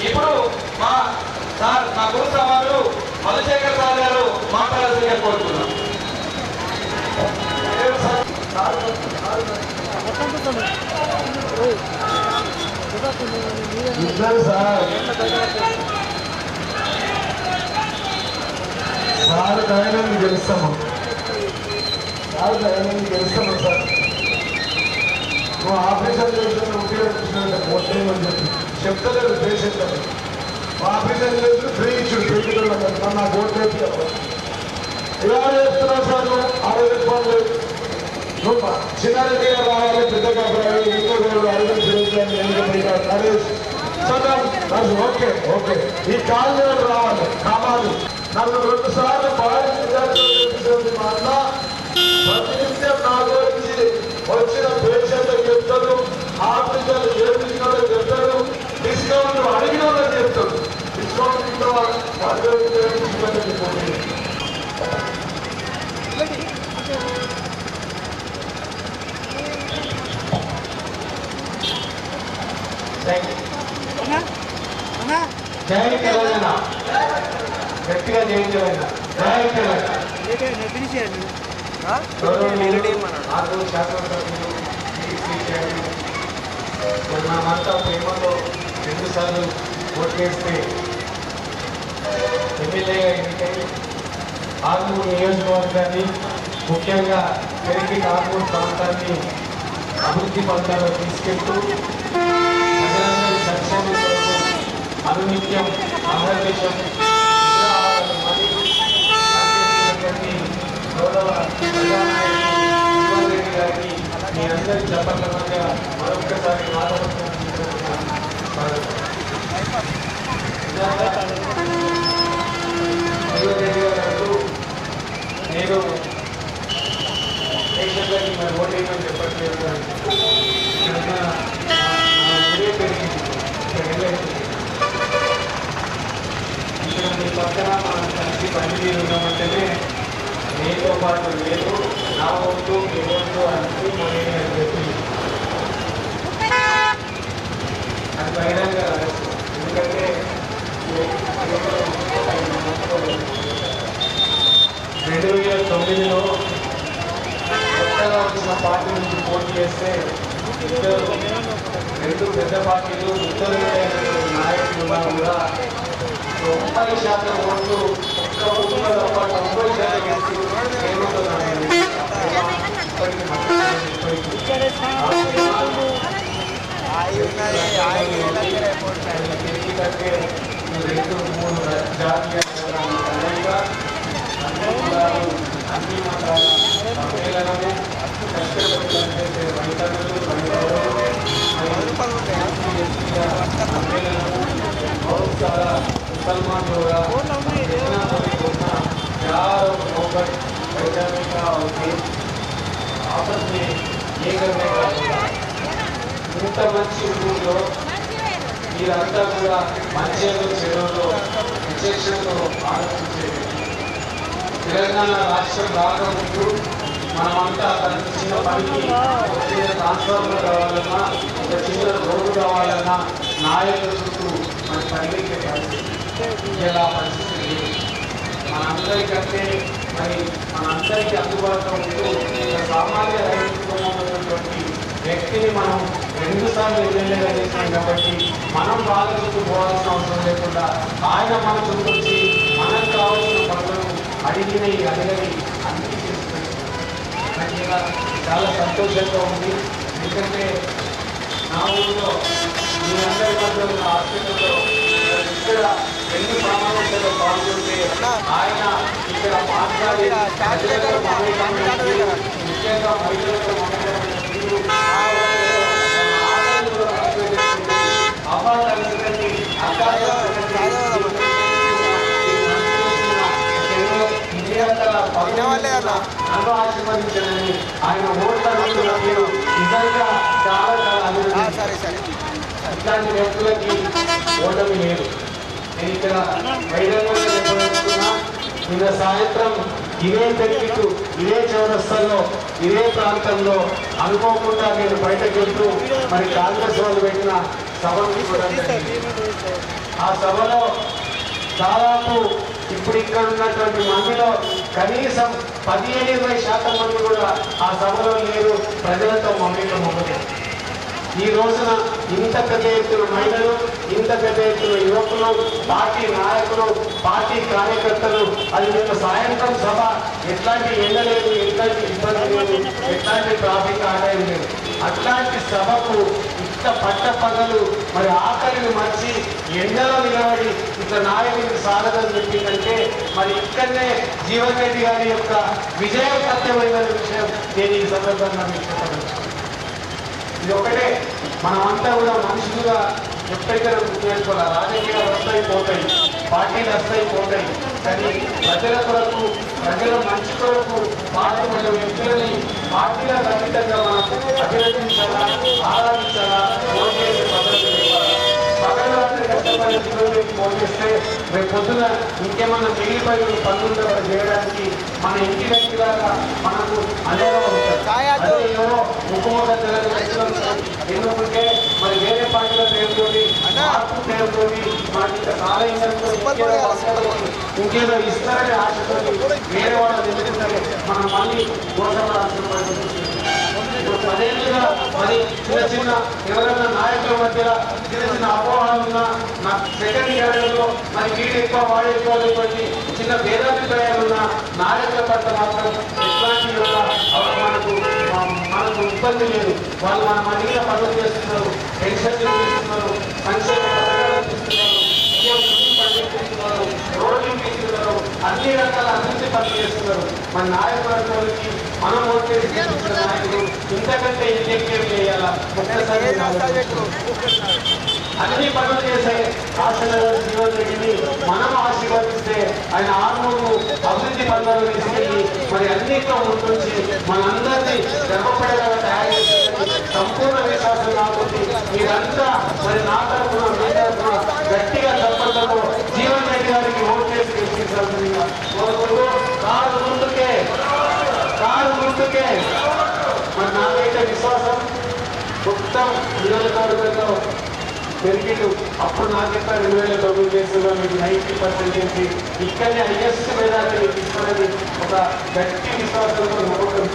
ఇప్పుడు మా గురు సమాజులు మధుశేఖర్ సార్ గారు మాట్లాడాల్సిందిగా కోరుతున్నాం. సార్ దయనండి గెలుస్తాము సార్ నువ్వు ఆపరేషన్ చేసిన ఉపయోగించినట్టు చెప్పి చెప్తలేదు పేషెంట్ ఆపరేషన్ చేసి ఫ్రీ ఇచ్చుడు పెట్టుకున్నాడు నాకు ఓటు వేసి ఇలా చేస్తున్నావు సార్ నువ్వు 60 రూపాయలు నువ్వు చిన్నారెడ్డి గారు రావాలి పెద్దగా రావాలి ఇంకో నరేష్ ఓకే ఓకే ఈ కాలనీ రావాలి కామాలు నన్ను 2 సార్లు భారీ మెజార్టీ మాట్లా ప్రతినిత్యం నా గురించి వచ్చిన పేషెంట్లకు చెప్తాడు, ఆఫీసర్లు చేపించిన వాళ్ళకి చెప్తాడు, డిస్కౌంట్ అడిగిన వాళ్ళకి చెప్తాడు. డిస్కౌంట్ ఇంట్లో జై తెలంగాణ, గట్టిగా జై తెలంగాణ, జై తెలంగాణ. మనమంతా ప్రేమలో 2 సార్లు ఓటు వేస్తే ఎమ్మెల్యేగా ఎన్నికై ఆర్మూరు నియోజకవర్గాన్ని, ముఖ్యంగా పెరిగి ఆర్మూరు ప్రాంతాన్ని అభివృద్ధి పథకాల్లో తీసుకెళ్తూ ప్రజలందరి సంక్షేమం కొరకు అనునిత్యం ఆంధ్రదేశం గౌరవ ప్రధానమంత్రి గారికి మీ అందరి చెప్పల మధ్య మరొకసారి రెడ్డి గారు నేను పేషెంట్లకి మరి ఓటేయమని చెప్పట్లేదు. ఇక్కడ మీ పక్కన మనం కలిసి పనితీరు ఉన్నామంటేనే మీతో పాటు లేదు, నా ఓటు మీ ఓటు అంటూ నేను చెప్పి అది బహిరంగ. ఎందుకంటే 2009లో కొత్తగా వచ్చిన పార్టీ నుంచి పోటీ చేస్తే 2 పెద్ద పార్టీలు నాయకులు ఉన్నా కూడా 90% ఓట్లు ఒక్క ఊళ్ళో తప్ప 90% గెలిచి ఏముంటున్నాను ఎందుకంటే 2-3 జాతీయ అన్ని మతాల సమ్మేళనము, కష్టపడి పనిచేసే రైతన్నలు, సమ్మేళనము, बहुत सारा मुसलमान होगा जितना सभी होना प्यार और मोहब्बत पहचानने का और आपस में ये करने का होगा. ఇంత మంచి ఊళ్ళో మీరంతా కూడా మంచిలో చెడులో విచక్షణతో ఆలోచించేది. తెలంగాణ రాష్ట్రం రాకముందు మనమంతా తన చిన్న పనికి చిన్న ట్రాన్స్ఫార్మర్ కావాలన్నా, ఒక చిన్న రోడ్డు కావాలన్నా నాయకుల చుట్టూ మన పరిగెత్తే పరిస్థితి. ఇలా పరిస్థితి లేదు. మనందరికంటే మనందరికీ అందుబాటులో ఉంటూ సామాన్య రైతుత్వంలో ఉన్నటువంటి వ్యక్తిని మనం 2 సార్లు ఎమ్మెల్యేగా చేసినాం కాబట్టి మనం బాగా చుట్టూ పోవాల్సిన అవసరం లేకుండా ఆయన మన చుట్టూ వచ్చి మనకు కావాల్సిన పనులను అడిగినవి అడగని అన్ని చేస్తున్నాయి. నాకు ఇలా చాలా సంతోషంగా ఉంది. ఎందుకంటే నా ఊళ్ళో మీ అందరి మధ్య ఉన్న హాస్పిటల్లో ఇక్కడ 2 సమావేశాల్లో పాల్గొంటే ఆయన ఇక్కడ మాట్లాడి ప్రజలతో ముఖ్యంగా మహిళలతో నన్ను ఆశీర్వదించాలని ఆయన ఓట్లను నిజంగా చాలా ఇట్లాంటి వ్యక్తులకి ఓటమి లేదు. నేను ఇక్కడ బహిరంగంగా చెప్పదలుచుకున్నా. నిన్న సాయంత్రం ఇదే పెరిగిట్టు ఇదే చౌరస్తాలో ఇదే ప్రాంతంలో అనుకోకుండా నేను బయటకు వెళ్తూ మరి కాంగ్రెస్ వాళ్ళు పెట్టిన సభను చూడడం జరిగింది. ఆ సభలో దాదాపు ఇప్పుడు ఇక్కడ ఉన్నటువంటి మందిలో కనీసం 15-20% మంది కూడా ఆ సభలో లేరు. ప్రజలతో మమ్మీతో మమ్మల్ని ఈ రోజున ఇంత పెద్ద ఎత్తున మహిళలు, ఇంత పెద్ద ఎత్తున యువకులు, పార్టీ నాయకులు, పార్టీ కార్యకర్తలు, అది నిన్న సాయంత్రం సభ ఎట్లాంటి ఎండ లేదు, ఎట్లాంటి ఇబ్బంది లేదు, ఎట్లాంటి ట్రాఫిక్ ఆదాయం లేదు. అట్లాంటి సభకు ఇంత పట్టపగలు మరి ఆకలిని మర్చి ఎండలో నిలబడి ఇట్లా నాయకుడికి సాధన చెప్పిందంటే మరి ఇక్కడనే జీవన్ రెడ్డి గారి యొక్క విజయం సత్యమైన విషయం నేను ఈ సందర్భంగా మీకు చెప్పగలను. ఇది ఒకటే, మనమంతా కూడా మనుషులుగా ఎప్పటికైనా గుర్తుపెట్టుకోవాలి. రాజకీయాలు వస్తాయి పోతాయి, పార్టీలు వస్తాయి పోతాయి, కానీ ప్రజల కొరకు ప్రజల మంచి కొరకు పాటుపడే వ్యక్తులని పార్టీలకు అతీతంగా మనం అభినందించాలా, ఆరాధించాలా, ఓటేసి పద్ధతులు ఇవ్వాలి. పగలరాత్రి కష్టపడి జీవనకి పోషిస్తే రేపు పొద్దున ఇంకేమన్నా మిగిలిపోయిన పనులు చేయడానికి మన ఇంటి వ్యక్తిలాగా మనకు అనేగా ఉంటారు. అదే ఎవరో ముఖ్యమంత్రి ఎందుకంటే మరి వేరే పార్టీల పేరుతోటి మార్పు పేరుతోటి మనకి ఇంకేదో ఇస్తారనే ఆశతోటి వేరే వాళ్ళు ఎందుకుంటే మనం మళ్ళీ మోసపడాల్సిన పరిస్థితి. పదేళ్ళుగా మరి చిన్న చిన్న ఎవరైనా నాయకుల మధ్య చిన్న చిన్న అపోహలు ఉన్నా నా సెకండ్ ఇయర్లో మరి వీడు ఎక్కువ వాడు ఎక్కువ అనేటువంటి చిన్న భేదాభిప్రాయాలు ఉన్న నాయకుల పట్ల మాత్రం ఎట్లాంటి మనకు ఇబ్బంది లేదు. వాళ్ళు మన మధ్య పనులు చేస్తున్నారు, పెన్షన్ చేస్తున్నారు, సంక్షేమ పథకాలు చేస్తున్నారు, రోడ్లు తీస్తున్నారు, అన్ని రకాల అభివృద్ధి పనులు చేస్తున్నారు. మన నాయకులకి మనం ఓటేసి నాయకులు ఇంతకంటే ఇంకేం చేయాలా? ఒక్కసారి అన్ని పనులు చేసే ఆశనగర్ జీవన్ రెడ్డిని మనం ఆశీర్వదిస్తే ఆయన ఆర్మూరు అభివృద్ధి పనులను తీసుకెళ్ళి మరి అన్నింటిలో ముందుంచి మనందరినీ గర్వపడేలాగా తయారు చేసే సంపూర్ణ విశ్వాసం కాబట్టి మీరంతా మరి నా తరఫున మీ తరఫున గట్టిగా తప్పతో జీవన్ రెడ్డి గారికి ఓటు చేసి గెలిపించాల్సిందిగా కోరుకుంటూ కారు ముందుకే మరి నాకైతే విశ్వాసం మొత్తం నియోజకవర్గంలో పెరిగిడు. అప్పుడు నాకు చెప్పారు 2009 కేసులో మీకు 90% ఇక్కడనే హైయెస్ట్ మెజారిటీ తీసుకున్నది ఒక గట్టి విశ్వాసంతో నమ్మకం.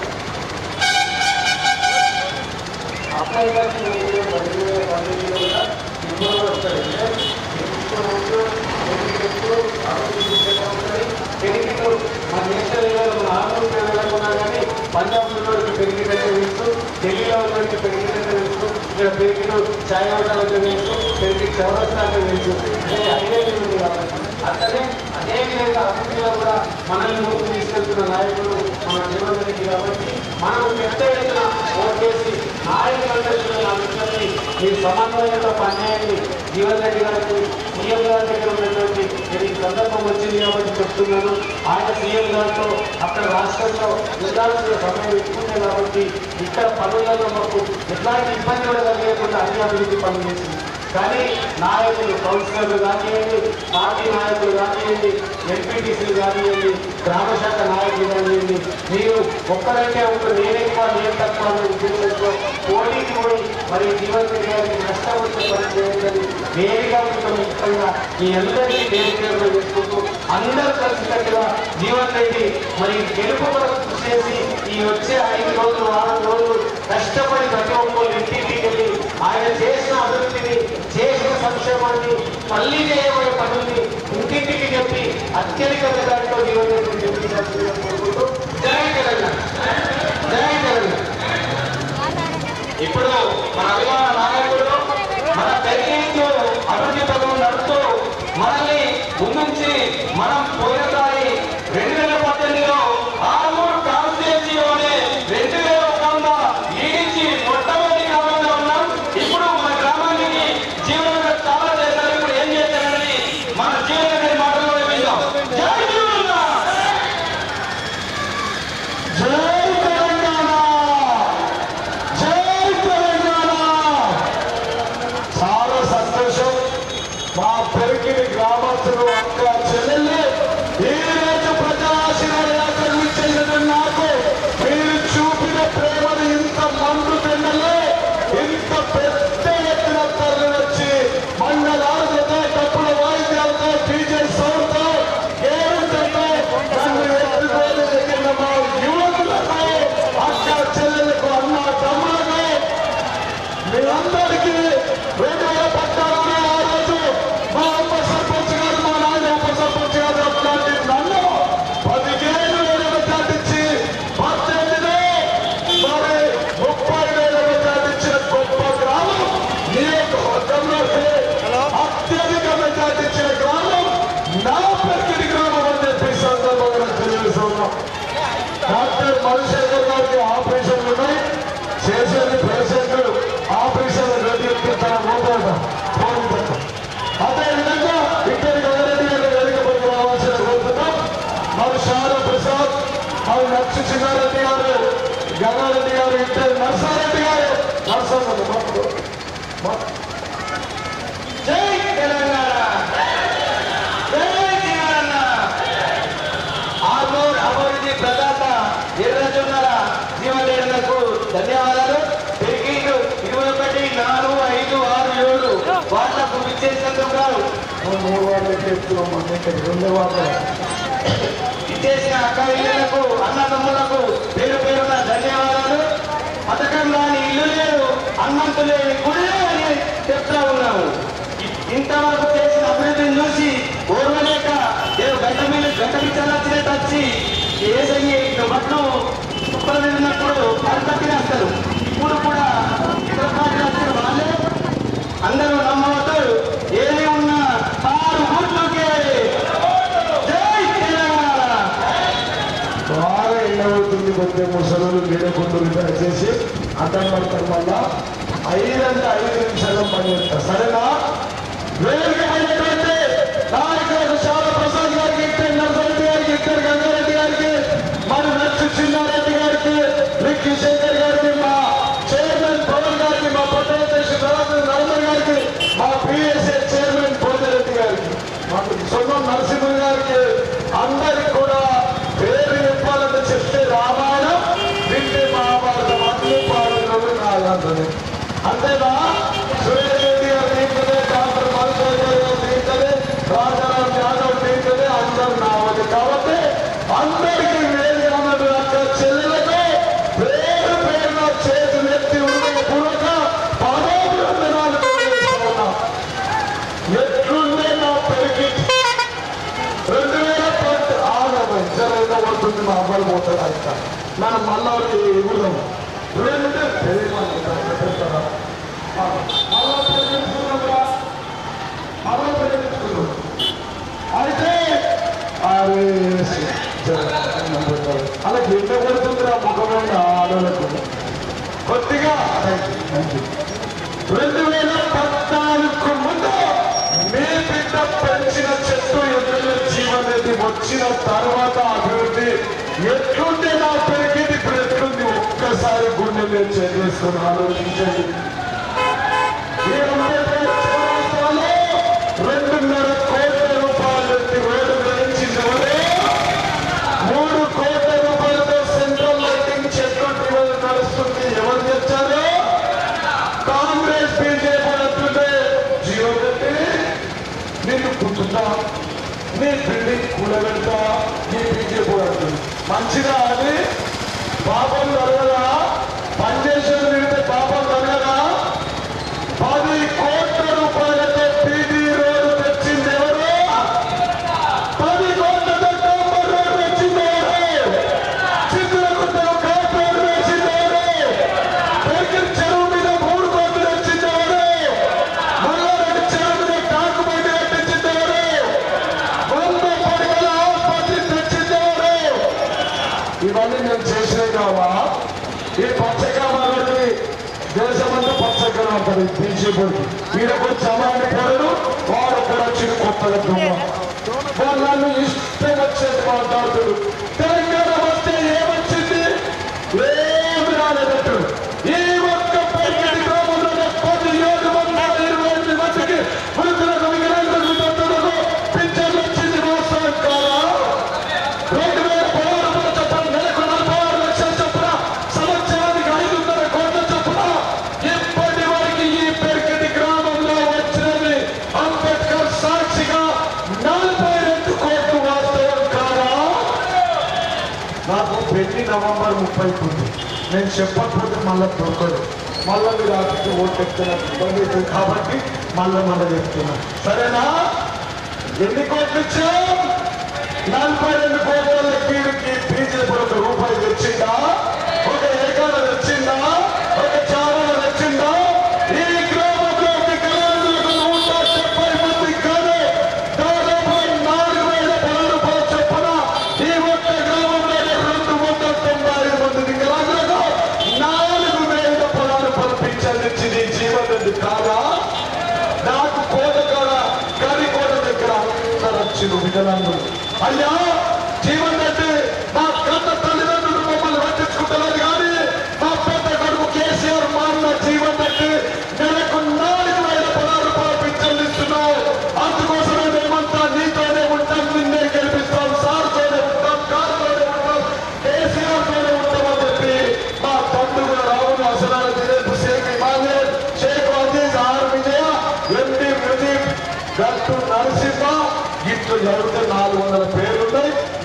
అబ్బాయి గారికి 2012 కూడా ఇప్పుడు వస్తాయి పెరిగిడు. మన నేషనల్ లెవెల్ మన ఆంధ్రప్రదేశ్ వెళ్ళకున్నా కానీ పంజాబ్లో పెరిగినట్టు తెలుసు, ఢిల్లీలో ఉన్నట్టు పెరిగినట్టు తెలుసు, ఇక్కడ పెరిగిన ఛాయ్ హోటల్ తెలుసు, పెరిగి చౌరస్తా తెలుసు. హైవే ఉంది కాబట్టి అట్లనే అదేవిధంగా అభివృద్ధిలో కూడా మనల్ని ముందుకు తీసుకెళ్తున్న నాయకులు మన జీవన్ రెడ్డి కాబట్టి మనం పెద్ద ఎత్తున ఓటేసి నాయకులందరినీ మీ సమన్వయంతో పనిచేయండి. జీవన్ రెడ్డి గారికి సీఎం గారి దగ్గర ఉన్నటువంటి ఈ సందర్భం వచ్చింది కాబట్టి చెప్తున్నాను. ఆయన సీఎం గారితో అక్కడ రాష్ట్రంలో ఉండాల్సిన సమయం ఎక్కువే కాబట్టి ఇక్కడ పనులలో మాకు ఎట్లాంటి ఇబ్బంది కూడా కలిగకుండా అన్ని అభివృద్ధి పనులు చేసింది. కానీ నాయకులు కౌన్సిలర్లు కానివ్వండి, పార్టీ నాయకులు కానివ్వండి, ఎంపీటీసీలు కానివ్వండి, గ్రామశాఖ నాయకులు కానివ్వండి, మీరు ఒక్కరంటే ఒకరు నేనెక్కువ నేను తక్కువ అనే ఉద్దేశంతో పోటీకి పోయి మరి జీవన్ రెడ్డి గారికి నష్టం వచ్చే పని చేయాలని నేరుగా ముఖ్యంగా ఈ అందరికీ నేరుగా చేసుకుంటూ అందరూ కలిసికట్టుగా జీవన్ రెడ్డి మరి గెలుపు కొరకు కృషి చేసి ఈ వచ్చే 5 రోజులు 6 రోజులు కష్టపడి ప్రతి ఒక్కరు ఇంటికి వెళ్ళి ఆయన చేసిన అభివృద్ధిని చేసిన సంక్షేమాన్ని మళ్ళీ చేయబోయే పనుల్ని ఇంటింటికి చెప్పి అత్యధిక మెజారిటీతో జీవన్ రెడ్డి కోరుకుంటూ జై తెలంగాణ, జై తెలంగాణ. ఇప్పుడు మన అభిమాన నాయకుడు మన పెరిగిలో అభివృద్ధి పనులు నడుస్తూ మనల్ని ముందుంచి మనం పోయినసారి 2018లో ఆర్మూర్ కాన్స్టిట్యుయెన్సీలోనే 2100 ఈడించి మొట్టమొదటి గ్రామంలో ఉన్నాం. ఇప్పుడు మన గ్రామానికి జీవన చాలా చేశారు. ఇప్పుడు ఏం చేశారని మన జీవన మాటల్లో విందాం. జై తెలంగాణ, జై తెలంగాణ, జై తెలంగాణ. చాలా సంతోషం. మా పెరిగిన గ్రామస్తులు అక్క చెల్లెల్ని ఈ రోజు ప్రజాశీర్వాద యాత్రలు ఇచ్చేసిన నాకు మీరు చూపిన ప్రేమను ఇంత మందు పెన్నలే ఇంత పెద్ద ఎత్తున తరలి వచ్చి మండలాలతో డబ్బుల వాయిద్యాలతో డీజే సౌండ్తో ఏమిటంటే నన్ను ఎత్తుకోని దగ్గర మా యువకులకు అక్క చెల్లెలకు అన్న తమ్ములకు మీరందరికీ 2014లో ఆ రోజు మా ఉప సర్పంచ్ గారు మా నాయన ఉప సర్పంచ్ గారు అట్లాంటి నన్ను 15,000 దాటించి 18లో మరి 30,000 దాటించిన గొప్ప గ్రామం నియోజకవర్గంలో అత్యధిక దాటించిన గ్రామం నా పెరిగిన గ్రామం అని చెప్పి సందర్భంగా తెలియజేస్తున్నాం. డాక్టర్ మధుశేఖర్ గారికి ఆపరేషన్లు ఉన్నాయి, చేసేది పేషెంట్లు ఆపరేషన్ రెడ్డి తన మోతాడు. అదేవిధంగా ఇక్కడికి ఎవరైతే గంగారెడ్డి గారు ఇద్దరు నర్సారెడ్డి గారు జై తెలంగాణ జై జీవనన్న ఆర్మూర్ అభివృద్ధి ప్రదాత ఎర్రజొన్నల జీవనకు ధన్యవాదాలు. పెరిగిలు 21, 4, 5, 6, 7 వార్డులకు విచ్చేసినందుకు ఇచ్చేసిన అక్కయ్యలకు అన్నదమ్ములకు పేరు పేరున ధన్యవాదాలు. పథకం రాని ఇల్లు లేదు, అన్నంతు లేని గుడి అని చెప్తా ఉన్నాము. ఇంతవరకు చేసిన అభివృద్ధిని చూసి ఓర్వలేక గంట మించాల్సినట్టు వచ్చి ఏసయ్యి బట్లు కుప్పలు వెళ్ళినప్పుడు అర్థపినేస్తారు. ఇప్పుడు కూడా ఇతర పార్టీలు వచ్చిన వాళ్ళే అందరూ నమ్మవద్దు. ఏది ఉన్నా 6 ఓట్లకే జై తెలంగాణ. బాగా ఎండవుతుంది, కొద్దిగా ముసలు లేకుంటుంది. దయచేసి అర్థం పడతాం వల్ల 5 అంటే 5 నిమిషాల్లో పనిచేస్తా. సరేనా? వేదికమైనటువంటి నాయకులకు శ్యామ ప్రసాద్ గారికి, నర్సరెడ్డి గారికి, గంగారెడ్డి గారికి, మరి నచ్చు చిన్నారెడ్డి గారికి, రిక్కి శేఖర్ గారికి, మా చైర్మన్ పవన్ గారికి, మా పట్టణాధ్యక్షుడు నరేందర్ గారికి, మా పిఎస్ఏ చైర్మన్ పోతిరెడ్డి గారికి, మా సొంతం నరసింహ గారికి, అందరికి కూడా పేరు చెప్పాలంటే చెప్తే రామాయణం, వింటే మహాభారతం అన్ని పాడలు నాదంటే అంతేనా? సురేష్ రెడ్డి గారు తీర్చదే, డాక్టర్ మధుసూదన్ గారు తీర్చదే, రాజారాం యాదవ్ తీర్చదే, అందరు నావది. కాబట్టి అందరికీ వేరే ఉన్నది అక్క చెల్లెలకు పేరు పేరున చేతులు ఎత్తి హృదయపూర్వక పాదాభివందనాలు తెలియజేస్తున్నా. ఎట్లుండే నా పెరిగి 2010 జరైనా పడుతుంది. మా అబ్బాయి పోతాడు అంట. మనం మళ్ళా ఎగుదాం 2 అయితే అలా గిట్ట పడుతుంది ఆ ముఖమైన ఆడలకు కొద్దిగా. 2014 ముందు మీ బిడ్డ పెంచిన చెట్టు ఎమ్మెల్యే జీవనది వచ్చిన తర్వాత అభివృద్ధి ఎట్లుంటే నా పెరిగింది, ఇప్పుడు ఎట్లుంది ఒక్కసారి గుండె మీద చేసుకుని ఆలోచించండి. 2.5 కోట్ల రూపాయలు రోడ్డు వేయించింది ఎవరే? 3 కోట్ల రూపాయలతో సెంట్రల్ లైటింగ్ చెట్లు నడుస్తుంది. ఎవరు తెచ్చారు? కాంగ్రెస్ బీజేపీ అంటుంటే జీవోపెట్టి నీకు పుట్టుతా, నీ బిల్డింగ్ కూడబెడతా, నీ బీజేపీ అంటుంది. మంచిదా? అది పాపం జరగదా? పనిచేసేది నిడితే పాపం జరగదా? 10 కోట్ల రూపాయలతో పీడీ రోడ్డు తెచ్చింది ఎవరు? 10 కోట్లతో డాంబర్ రోడ్డు తెచ్చింది ఎవరు? చిత్రకుంటలో ఘాట్ రోడ్డు వేసింది ఎవరు? పెరిగిన చెరువు మీద 3 కోట్లు తెచ్చింది ఎవరు? మల్లారెడ్డి చెరువు మీద టాకు బయట కట్టించింది ఎవరు? 100 పడకల ఆసుపత్రి తెచ్చింది ఎవరు? ఇవన్నీ నేను చేసినవి కావా? ఈ పచ్చకామాలకి దేశమంతా పచ్చగా ఉంటుంది. బీజేపీకి వీళ్ళకు సమాన పడరు. వాడు కూడా చిరు కొత్తగా దొంగ వాళ్ళను ఇష్టం వచ్చేది మాట్లాడుతాడు. తెలంగాణ వస్తే ఏమొచ్చింది? ఏమి రాలేదట్టు. ఈ ఒక్క పెరిగిన గ్రామంలో 1728 మందికి వృద్ధులకు, వికలాంగులకు, పింఛన్లు వచ్చింది. మోసం కాదా? 2016 చొప్పున నెలకు 46 లక్షల చొప్పున, సంవత్సరానికి 500 కోట్ల చొప్పున ఇప్పటి వరకు ఈ పెరిగిన గ్రామంలో వచ్చినది అంబేద్కర్ సాక్షిగా 42 కోట్లు. వాస్తవం కాదా? నాకు పెళ్లి నవంబర్ 30 ఉంది. నేను చెప్పకపోతే మళ్ళీ దొరకదు. మళ్ళీ మీరు ఆఫీస్కి ఓటు ఎత్తున్నారు ఇబ్బంది అవుతుంది కాబట్టి మళ్ళీ చెప్తున్నా. సరేనా? ఎన్ని కోట్లు ఇచ్చాం? 42 కోట్ల వీడికి బీజేపీ 1 రూపాయి తెచ్చిందా? ఒక ఏకాడ తెచ్చిందా? ఒక చారణ తెచ్చిందా? ఈ గ్రామంలో వికలాంగులకు 170 మంది కాదు, దాదాపు 4,000 రూపాయల చొప్పున ఈ ఒక్క గ్రామంలో 295 మంది వికలాంగులకు 4,000 రూపాయలు పింఛన్నిచ్చింది జీవనది కాదా? నాకు కోటకాడ గడికోట దగ్గర అందరూ వచ్చింది వికలాంగులు. అయ్యా జీవన్ రెడ్డి మా కన్న తల్లిదండ్రులు మమ్మల్ని పట్టించుకుంటున్నారు కానీ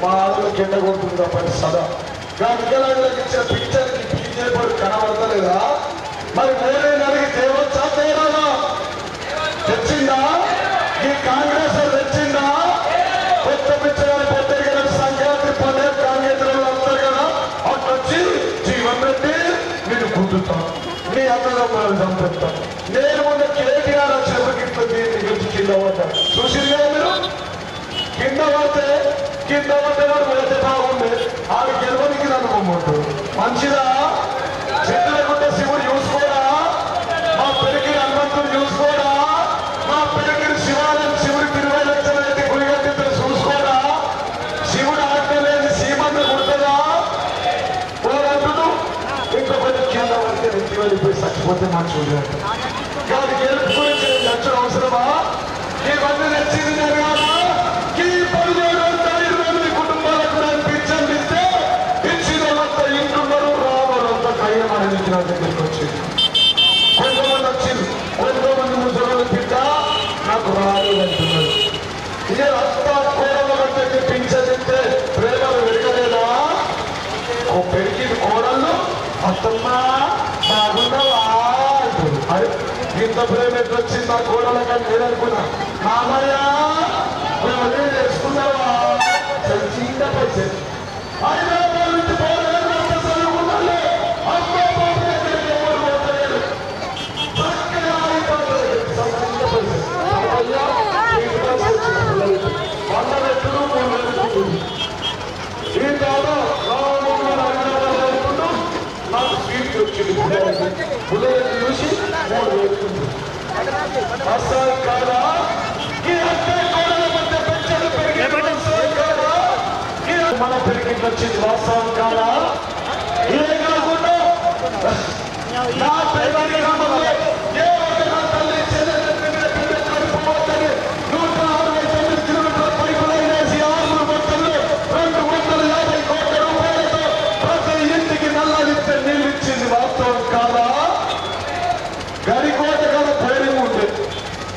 మా ఆడలో కింద కొడుతుంది కాబట్టి సదా వికలాంగులకు ఇచ్చిన పిక్చర్కి బీజేపీ కనబడతలేదా? మరి మోడీ నడిగి తేవచ్చా తేరాదా? తెచ్చిందా? ఈ కాంగ్రెస్ తెచ్చిందా? కొత్త పిక్చర్ పొద్దు కదా సంక్రాంతి పండుగ కాంగ్రెస్ వస్తారు కదా అటు వచ్చి జీవన్ రెడ్డి నేను గుర్తుతాం నీ అన్నదమ్ములను చంపుతాం. నేను మొన్న కేటీఆర్ వచ్చినప్పుడు ఇట్లా దీన్ని గెలిచి కింద పడ్డాను చూసింది కదా మీరు. కింద పడితే వాడు పోతే బాగుంది. ఆడు గెలవనికి నన్ను పొమ్మంటాడు. మంచిదా? చెట్లకుంటే శివుడు చూసుకోడా? మా పెరిగిన హనుమంతుడు చూసుకోడా? మా పెరిగిన శివాలయం శివుడికి 20 లక్షలు అయితే గురిగట్టితో చూసుకోడా? శివుడు ఆడలేదు సీమంత కుడుతుందా? పోరాడు ఇంకా కొంచెం కింద పడితే నెత్తి వెళ్ళిపోయి చచ్చిపోతే మంచిది. కానీ గెలుపు గురించి లక్షలు అవసరమా? ఇవన్నీ నచ్చింది జరగాలా? ఈ 17,20 కుటుంబాలకు నేను పింఛన్ ఇస్తే ఇచ్చిన వాళ్ళంతా ఇంటున్నారు, రావాలంతా కయ్యమని నా దగ్గరికి వచ్చింది. కొంతమంది వచ్చింది, కొంతమంది ముసలి బిడ్డ నాకు రాలేదంటున్నారు. ఇదే అంతా కోడల దగ్గరికి పింఛన్ ఇస్తే ప్రేమలు పెరగలేదా? పెరిగిన కోడళ్ళు అత్తమ్మా బాగున్నావా అంటారు. అరే ఇంత ప్రేమ ఎట్లా వచ్చింది ఆ కోడల కానీ లేదనుకున్నా. మామయ్య అదే చేసుకున్నావా? చిన్న పైసలు హైదరాబాద్ నుంచి పోలేదు చదువుకున్నాలే అమ్మా బాబు దగ్గరికి ఎవరు పోతలేరు. చక్కగా చిన్న పైసలు వంద ఎప్పుడు 3 ఈ కాదు నాకు స్వీట్ వచ్చింది. పుల్లలు చూసి 3 వేసుకుంది. అసలు కాదా మన పెరిగికి వచ్చింది వాస్తవం కాదా? ఇదే కాకుండా నా పెరిగిన ఏ ఒక్క తల్లి చెల్లెపోతుంది 169 కిలోమీటర్ల పైపులు వేసి 6 మొత్తంలో 250 కోట్ల రూపాయలతో ప్రతి ఇంటికి నల్లలిస్తే నీళ్ళు ఇచ్చింది వాస్తవం కాదా? గడికోట కదా బోరింగ్ ఉండేది,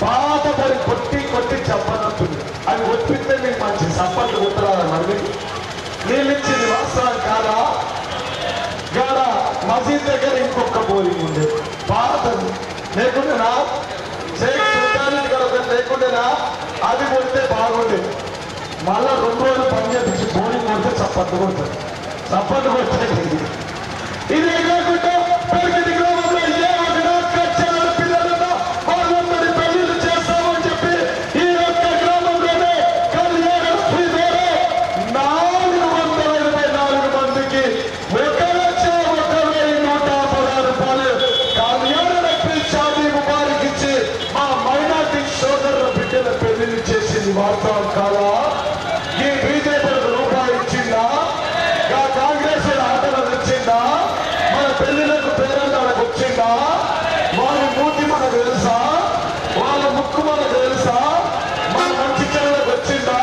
పాత పడి కొట్టి చప్పనట్టుంది. అది ఒప్పిస్తే మీకు మంచి చప్పట్లు కొట్టరాదా? మరి నీళ్ళు ఇచ్చింది వాస్తవం కాదా? గాడ మసీద్ దగ్గర ఇంకొక బోరింగ్ ఉండేది పాతది లేకుండానా? లేకుండానా? అది కొడితే బాగుండేది. మళ్ళా 2 రోజులు పని చేపించి బోరింగ్ కొడితే చప్పట్లు కొడతారు. చప్పట్లు కొట్టే ఇదే కాకుండా పెరిగిన గ్రామంలో పిల్లలతో వాళ్ళందరి పెళ్లిళ్ళు చేస్తామని చెప్పి ఈ ఒక్క గ్రామంలోనే కళ్యాణశ్రీ ద్వారా 424 మందికి 1,01,116 రూపాయలు కళ్యాణలక్ష్మి షాదీ ముబారక్ ఇచ్చి మా మైనార్టీ సోదరుల బిడ్డల పెళ్లిళ్ళు చేసింది వాస్తవం కాదా? ఈ బీజేపీ రూపాయి ఇచ్చిందా? కాంగ్రెస్ ఆటలు తెచ్చిందా? మన పెళ్లిలకు పేరంటాలకు వచ్చిందా? వాళ్ళ మూతి మనకు తెలుసా? వాళ్ళ ముక్కు మనకు తెలుసా? మన మంచి చెల్లెలకు వచ్చిందా?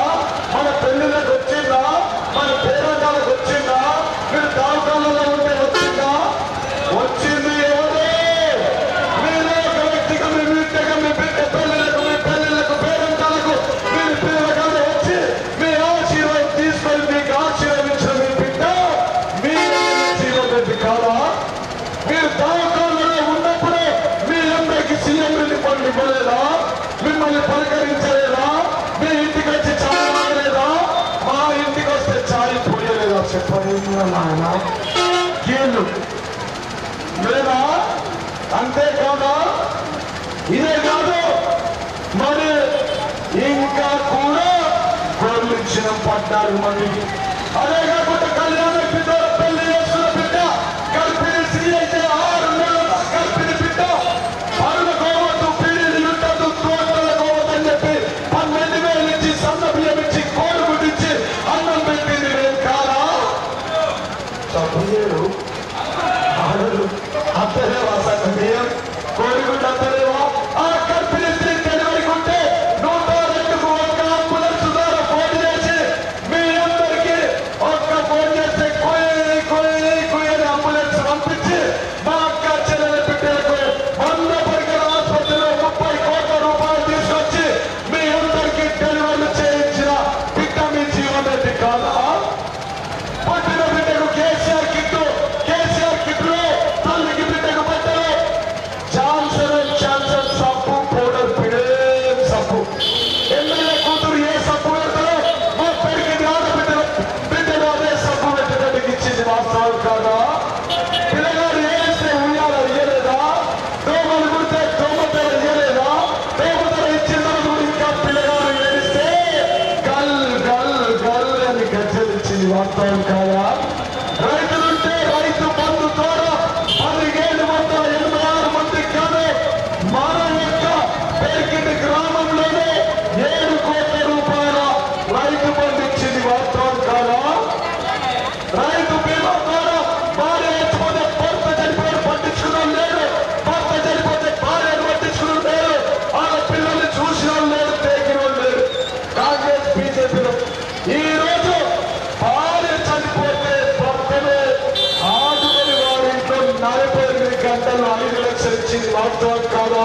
మన పెళ్లిలకు వచ్చిందా? మన పేరంటాలకు వచ్చిందా? మీరు దావకాలలో ఉంటే వచ్చిందా? వచ్చింది ఎవరే? మీరే ఒక వ్యక్తిగా మీ వీటిగా మీ బిడ్డ పెళ్లిలకు మీ పెళ్లిలకు పేరంటాలకు మీరు పిల్లలుగానే వచ్చి మీ ఆశీర్వాదం తీసుకొని మీకు ఆశీర్వదించిన మీ బిడ్డ మీ జీవనరెడ్డి కాదా? మీరు దావకాలలో ఉన్నప్పుడే మీ అందరికి సీఎం రిలీఫ్ ఇవ్వలేదా? మిమ్మల్ని పలకరించలేదా? మీ ఇంటికి వచ్చి చాయ్ తాగలేదా? మా ఇంటికి వస్తే చాయ్ పోయలేదా? చెప్పండి నాయన కీళ్ళు లేదా? అంతేకాదా? ఇదే కాదు మరి ఇంకా కూడా గోళ్ళు ఇచ్చిన 14 మందికి. అదే కాకుండా కళ్యాణ బిడ్డ పెళ్లి చేస్తున్న బిడ్డ గర్భిణీ స్త్రీ అయితే 6 నెలల గర్భిణీ బిడ్డ పరుల కోవద్దు పీడీలు యుద్ధద్దు తోటల కోవద్దని చెప్పి 12,000 ఇచ్చి సన్న బియ్యం ఇచ్చి కోడి గుడ్డిచ్చి అన్నం పెట్టింది నేను కాదా? సభ్యులు ఆడలు అత్తలేవా? సన్న బియ్యం కోడిగుడ్డ అత్తలేవా? ఆ గర్భిణీ స్త్రీ డెలివరీకి ఉంటే 102 ఒక అంబులెన్స్ ద్వారా ఫోన్ చేసి మీ అందరికీ 1 48 గంటల్లో 5 లక్షలు ఇచ్చింది వాస్తవం కాదా?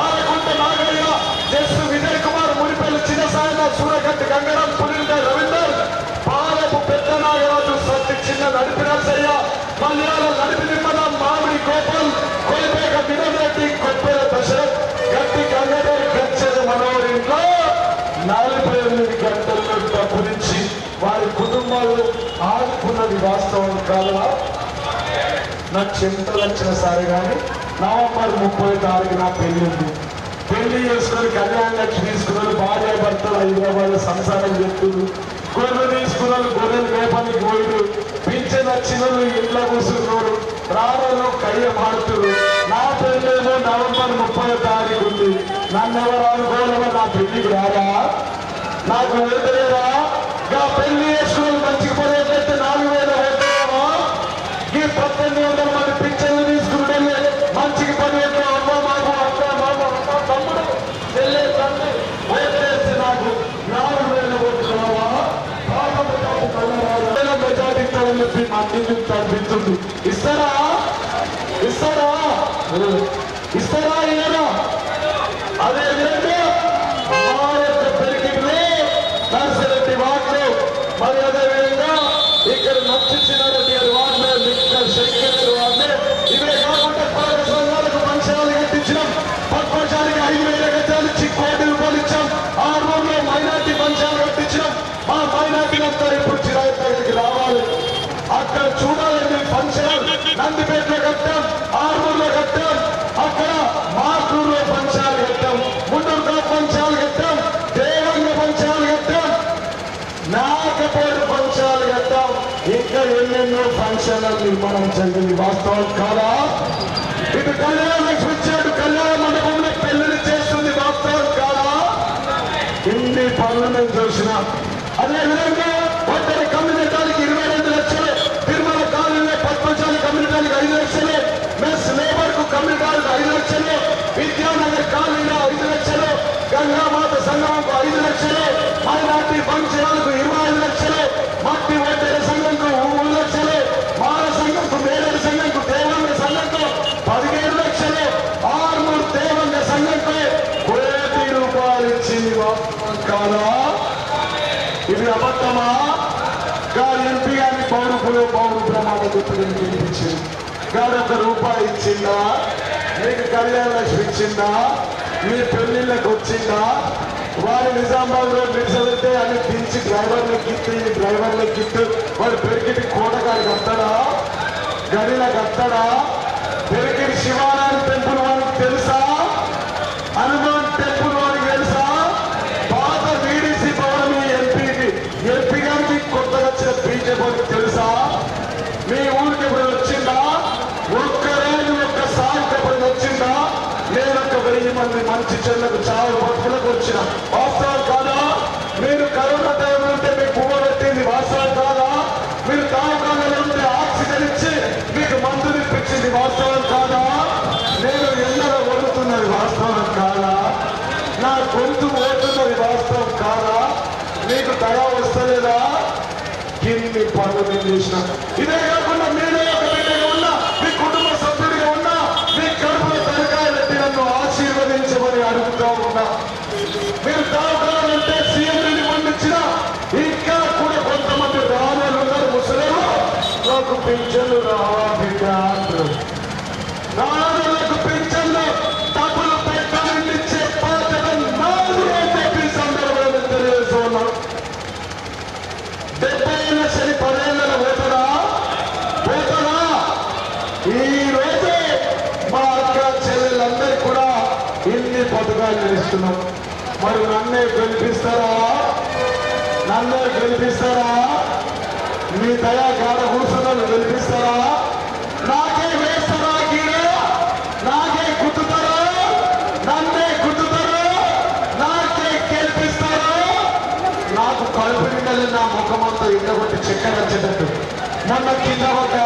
ఆరకుంట నాగయ్య, జస్సు విజయ్ కుమార్, మునిపల్లి చిన్నసాయన, సూరగట్టి గంగరం, పులింద రవీందర్, పాలపు పెద్ద నాగరాజు, సత్తి చిన్న నడిపి నరసయ్య, మలయాళ నడిపి నిమ్మల, మామిడి గోపాల్, కొలిపేక వినోద్ రెడ్డి, కొప్పేల దశరథ్, గట్టి గంగాధర్, గచ్చెల మనోహర్ ఇంట్లో 48 గంటల్లో డబ్బునిచ్చి వారి కుటుంబాలు ఆదుకున్నది వాస్తవం కాదా? నాకు చెమటలు వచ్చిన సరే కానీ నవంబర్ 30 తారీఖు నా పెళ్లి ఉంది. పెళ్లి చేసుకొని కళ్యాణ లక్ష్మి తీసుకున్నారు, భార్య భర్తలు హైదరాబాద్ సంసారం చెప్తున్నారు. గొర్రెలు తీసుకున్నారు, గొర్రెలు వేపనికి పోయిరు. పింఛన్ వచ్చిన ఇంట్లో కూర్చున్నారు, రాళ్ళు కయ్య మాడుతున్నారు. నా పెళ్ళేమో నవంబర్ 30 తారీఖు ఉంది. నన్ను ఎవరు అనుకోవాలన్నా నా పెళ్లికి రారా? నాకు వెళ్తలేదా? నా పెళ్లి చేసుకుని మంచిగా పడేటైతే 4000 వేస్తామా? ఈ 1800 మంది పింఛన్లు తీసుకుంటే మంచిగా పని అమ్మ మాకు అక్క మామ అమ్మ తమ్ముడు చెల్లె తండ్రి ఓట్లేస్తే నాకు 4000 ఓట్లు రావా? మెజార్టీ ఇస్తారని చెప్పి మా టీవీ తగ్గిస్తుంది. ఇస్తారా? ఇస్తారా? ఇస్తారా? ఇయ్యరా? అదే విధంగా మా యొక్క పెరిగిలో నర్సిరెడ్డి వార్డులో, మరి అదేవిధంగా ఇక్కడ నచ్చించినారెడ్డి గారి వార్డులో, ఇక్కడ శంకర్ వార్డులో, ఇవే కాకుండా పలు సంఘాలకు పంచాలు కట్టించినాం. పద్మశాలికి 5000 గజాలు ఇచ్చి 1 కోటి రూపాయలు ఇచ్చాం. 6 ఊర్లో మైనార్టీ పంచాలు కట్టించినాం. మా మైనార్టీ అంతా ఇప్పుడు చిరాయితీ దగ్గరికి రావాలి, అక్కడ చూడాలని పంచాలు నందిపేటలో కట్టాం, 6 ఊర్లో కట్టాం, అక్కడ మాటూరులో పంచాలు కట్టాం, ముందూరుగా పంచాలు కట్టాం, దేవంగ పంచాలు కట్టాం, నాగపేట పంచాలు కట్టాం. ఇంకా ఎన్నెన్నో పంచాల నిర్మాణం జరిగింది వాస్తవం కాదా? ఇటు కళ్యాణ లక్ష్మి ఇచ్చాడు, కళ్యాణ మండపంలో పెళ్లిని చేస్తుంది వాస్తవం కాదా? ఇన్ని పనులు నేను చూసిన. అదేవిధంగా ఒంటరి కమ్యూనిటానికి 22 లక్షలు, తిరుమల కాలనీలో పద్మశాలి కమ్యూనిటానికి 5 లక్షలు, మెస్ లేబర్ కు కమ్యూనిటాలకు 5 లక్షలు, విద్యానగర్ కాలనీలో 5 లక్షలు, గంగామాత సంఘంకు 5 లక్షలు, మైనార్టీ పంచాలకు 25 లక్షలు, మట్టి ఒంటరి సంఘంకు 3 లక్షలు, మాల సంఘంకు, మేడల సంఘంకు, దేవంగ సంఘంకు 17 లక్షలు, ఆర్మూర్ దేవంగ సంఘంకు 1 కోటి రూపాయలు ఇచ్చింది వాస్తవం కాదా? ఇది అబద్ధమా? ఎంపీ గారిని పౌరు ప్రమాణ గుర్తులను గెలిపించింది. గారు 1 రూపాయి ఇచ్చిందా? మీకు కళ్యాణ లక్ష్మి ఇచ్చిందా? మీ పెళ్లిళ్ళకి వచ్చిందా? వారి నిజామాబాద్ లో నిలిచబెడితే అని దించి డ్రైవర్లకు ఇస్తే డ్రైవర్లకు ఇస్తే వాడు పెరిగిటి కోటగాడు కట్టాడా? గడిల కట్టాడా? పెరిగిటి శివారాయణ టెంపుల్ వారికి తెలుసా? హనుమాన్ టెంపుల్ వారికి తెలుసా? పాత వీడీసీ భవనం ఎంపీ గారికి కొత్తగా వచ్చిన బీజేపీకి తెలుసా? మీ ఊరికి ఎప్పుడు వచ్చిందా? ఒక్కరోజు ఒక్కసారి ఎప్పుడు వచ్చిందా? నేను 1000 మంది మంచి చెల్లకు చావు బతుకులకు వచ్చిన వాస్తవం కాదా? మీరు కరోనా టైంలో ఉంటే మీకు పువ్వు పెట్టింది వాస్తవం కాదా? మీరు తాగుకాలలో ఉంటే ఆక్సిజన్ ఇచ్చి మీకు మందులు ఇప్పించింది వాస్తవం కాదా? నేను ఎండలో వదులుతున్నది వాస్తవం కాదా? నా గొంతు పోతున్నది వాస్తవం కాదా? మీకు దయ వస్తలేదా? ఇన్ని పనులు నేను చేసిన. ఇదే కాకుండా మీరే ఒక బిడ్డగా ఉన్నా, మీ కుటుంబ సభ్యుడిగా ఉన్నా, మీ కడుపులో తలకాయ పెట్టి నన్ను ఆశీర్వదించమని అడుగుతా ఉన్నా. మీరు తాగుతారంటే సీఎంని పండించిన ఇంకా కూడా కొంతమంది రాజులు ఉన్నారు, ముసలేమో నాకు పింఛన్లు రావా బిడ్డ అంటారు. రాజులకు పింఛన్లు డబ్బులు పెట్టాలని ఇచ్చే బాధ్యత నాది అని చెప్పి సందర్భంగా తెలియజేస్తూ ఉన్నాను. 70 లక్షలు 10 ఏళ్ళ పోతారా? ఈ రోజు మా అక్క చెల్లెళ్ళందరికీ కూడా ఇన్ని పథకాలు ఇస్తున్నాం. మరి నన్నే గెలిపిస్తారా? నన్నే గెలిపిస్తారా? మీ దయా గాడ కూర్చున్నాను గెలిపిస్తారా? నాకే వేస్తారా? నాకే గుర్తుతారా? నన్నే గుర్తుతారా? నాకే గెలిపిస్తారా? నాకు కడుపు నిండలే, నా ముఖమంతా ఇండగొట్టి చక్కెర వచ్చేటట్టు. మొన్న కింద పడ్డ,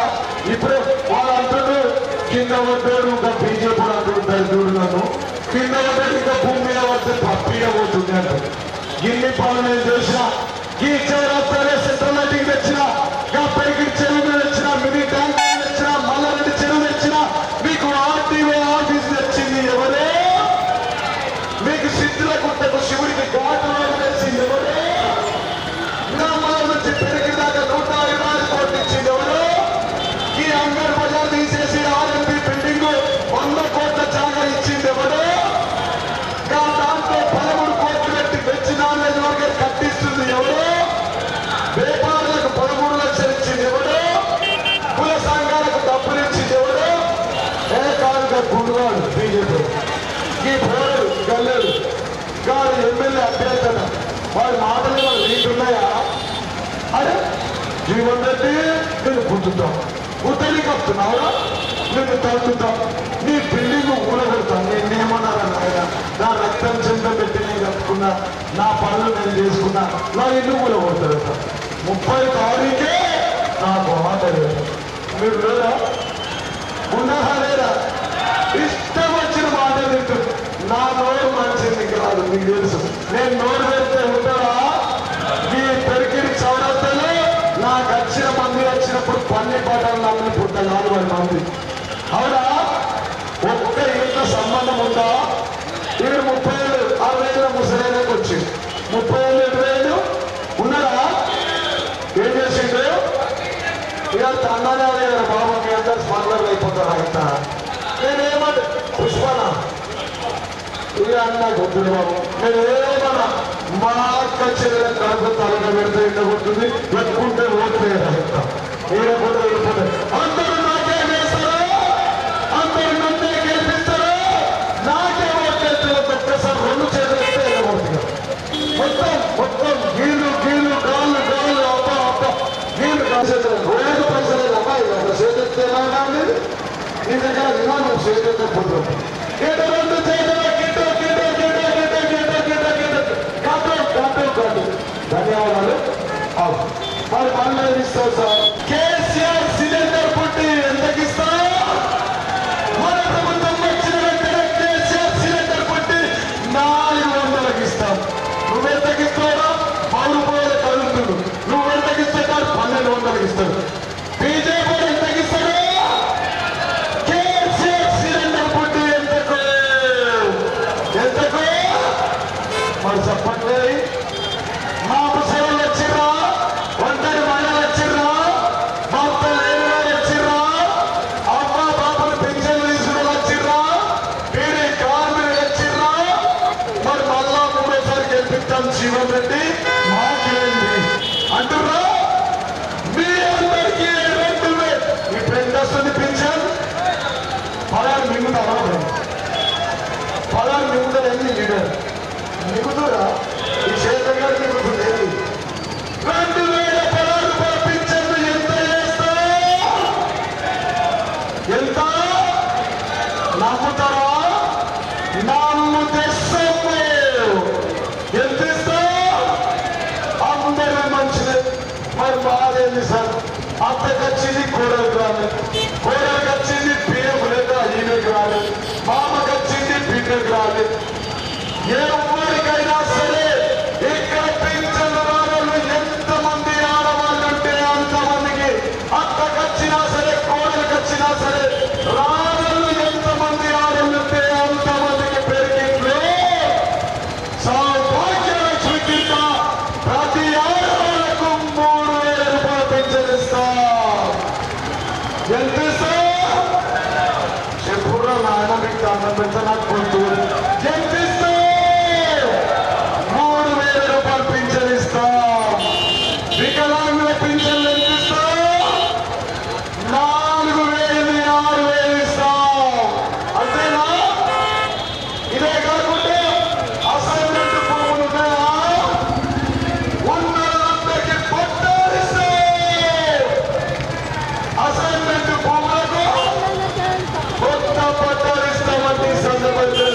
ఇప్పుడు వాళ్ళు అంటున్నారు కింద పడ్డాడు, ఇంకా బీజేపీ అంటుంటారు. చూడు నన్ను కింద పడ్డాడు, ఇంకా భూమి మీద పడితే పప్పిగా పోతుంది అంట. గిన్ని పనులు నేను చేసిన, ఈ చౌరస్తాలే సెంట్రల్ లైటింగ్ తెచ్చిన, పెరిగి చెరువు తెచ్చిన, మినీ ట్యాంక్ తెచ్చిన, మళ్ళీ ఈ పోరు గల్లేదు గారు ఎమ్మెల్యే అభ్యర్థన వాడి మాటలు వాళ్ళు నీకున్నాయా? అరే జీవన్ రెడ్డి నేను గుర్తుంటాం ఉత్తరి కప్పుతున్నావురా నేను తగ్గుతాం నీ బిల్డింగ్ ఊడగొడతాం నేను ఏమన్నారన్న ఆయన నా రక్తం చెంద పెట్టి నేను కట్టుకున్నా నా పనులు నేను చేసుకున్నా నా ఇల్లు ఊడగొడతారు 30 తారీఖే నాకు మాట లేదు. మీరు లేదా ఉన్నారా లేదా? ఇష్టం వచ్చిన మాట తింటు నా నోరు మంచిది కాదు మీకు తెలుసు. నేను నోరు పెడితే ఉంటారా? మీ పెరిగిన చౌరస్తలో నాకు వచ్చిన మంది వచ్చినప్పుడు పన్ని పాటలు నమ్మిన పుట్ట కాదు వాడి మంది. అవునా? ఒక్క ఇంట్లో సంబంధం ఉందా? ఇక్కడ 30 ఏళ్ళు 60 ఏళ్ళ ముసలేకి వచ్చి 30 ఏళ్ళు 20 ఏళ్ళు ఉన్నారా? ఏం చేసిండు? ఇక తండానే బాబు మీ అందరు స్పాన్సర్లు అయిపోతారు. ఆయన నేనేమంటే పుష్పనా ఇక అన్నా కొద్దురు బాబు నేనేమన్నా మా అక్క చెల్లెల కడుపు తలక పెడితే ఎండగొట్టుంది పెట్టుకుంటే ఓట్లేదు ఈయన కూడా వెళ్ళిపోతారు. అందరూ నాకే వేస్తారో అందరూ నన్నే గెలిపిస్తారో నాకే ఓట్లేదు ఒక్కసారి 2 చేతులు వేస్తే ఎండగొడుతున్నారు. మొత్తం గీళ్ళు గాళ్ళు అప్ప గీళ్ళు కాసేస్తారు. రోజు పైసలు అమ్మాయి సేదెత్తే ఎలా ఉండేది నీ దగ్గర ఇలా నువ్వు సేదెత్తకపోతావు. రెండు చేతులు ధన్యవాదాలు. మరి పనులు ఇస్తావు సార్. కేసీఆర్ సిలిండర్ పుట్టి ఎంతకిస్తా? మన ప్రభుత్వం వచ్చిన వెంటనే కేసీఆర్ సిలిండర్ పుట్టి 400కి ఇస్తాం. నువ్వెంతకిస్తావురా? 3 రూపాయలు కలుగుతుంది. నువ్వెంతకిస్తే కాదు 1200కి ఇస్తాడు. బీజేపీ ఎంతకిస్తాడు? కేసీఆర్ సిలిండర్ పుట్టి ఎంతకు మరి చెప్పండి. మా ముసలు వచ్చిర్రా? ఒంటరి మహిళలు వచ్చిర్రా? భర్త లేని వారు వచ్చిర్రా? అమ్మ బాబులు పింఛన్లు తీసుకుని వచ్చిర్రా? బీడీ కార్మికులు వచ్చిర్రా? మరి మళ్ళా 3సారి గెలిపిస్తాం జీవన్ రెడ్డి మాకేంటి అంటుర్రా? మీ అందరికీ 2000 ఇప్పుడు ఎంత వస్తుంది పింఛన్? 16 మిగుతారా? 16 మిగుతారు ఏంది లీడర్ మిగుతురా? ఈ క్షేత్రం గారు మిగుతుంది 2016 రూపాయలు పింఛన్లు ఎంత చేస్తా? ఎంత నమ్ముతారా? నమ్ముతే సొమ్ము ఎంత ఇస్తా? అందరూ మంచిది. మరి బాధేంది సార్? అత్తకు వచ్చింది కోడలకు రాలేదు, కోడలకు వచ్చింది పిఎఫ్ లేక ఈమెకు రాలేదు, మామకు వచ్చింది బిడ్డకు రాలేదు. ఎవరికైనా సరే ఇక్కడ పింఛన్లు రావాళ్ళు ఎంతమంది ఆడవాళ్ళు ఉంటే అంతమందికి, అత్తకొచ్చినా సరే కోడలకు వచ్చినా సరే రావాళ్ళు ఎంతమంది ఆడవాళ్ళు ఉంటే అంతమందికి పెరిగింట్లో సౌభాగ్యలక్ష్మి కింద ప్రతి ఆడవాళ్లకు 3000 రూపాయలు పింఛన్ ఇస్తా. ఎంత ఇస్తా? చెప్పుర్రా నాయన మీకు దండం పెడతా నాకు పొద్దు. ఎంత ఇస్తా? 3000 రూపాయలు పింఛన్ ఇస్తా. వికలాంగుల పింఛన్లు ఎంత ఇస్తా? 4000 6000 ఇస్తా. అంతేనా? ఇదే కాకుండా అసైన్మెంట్ భూములు ఉన్నాయా? ఉన్నదందరికీ పట్టాలు ఇస్తా. అసైన్మెంట్ భూములకు కొత్త పట్టాలు ఇస్తామంటే సందర్భంలో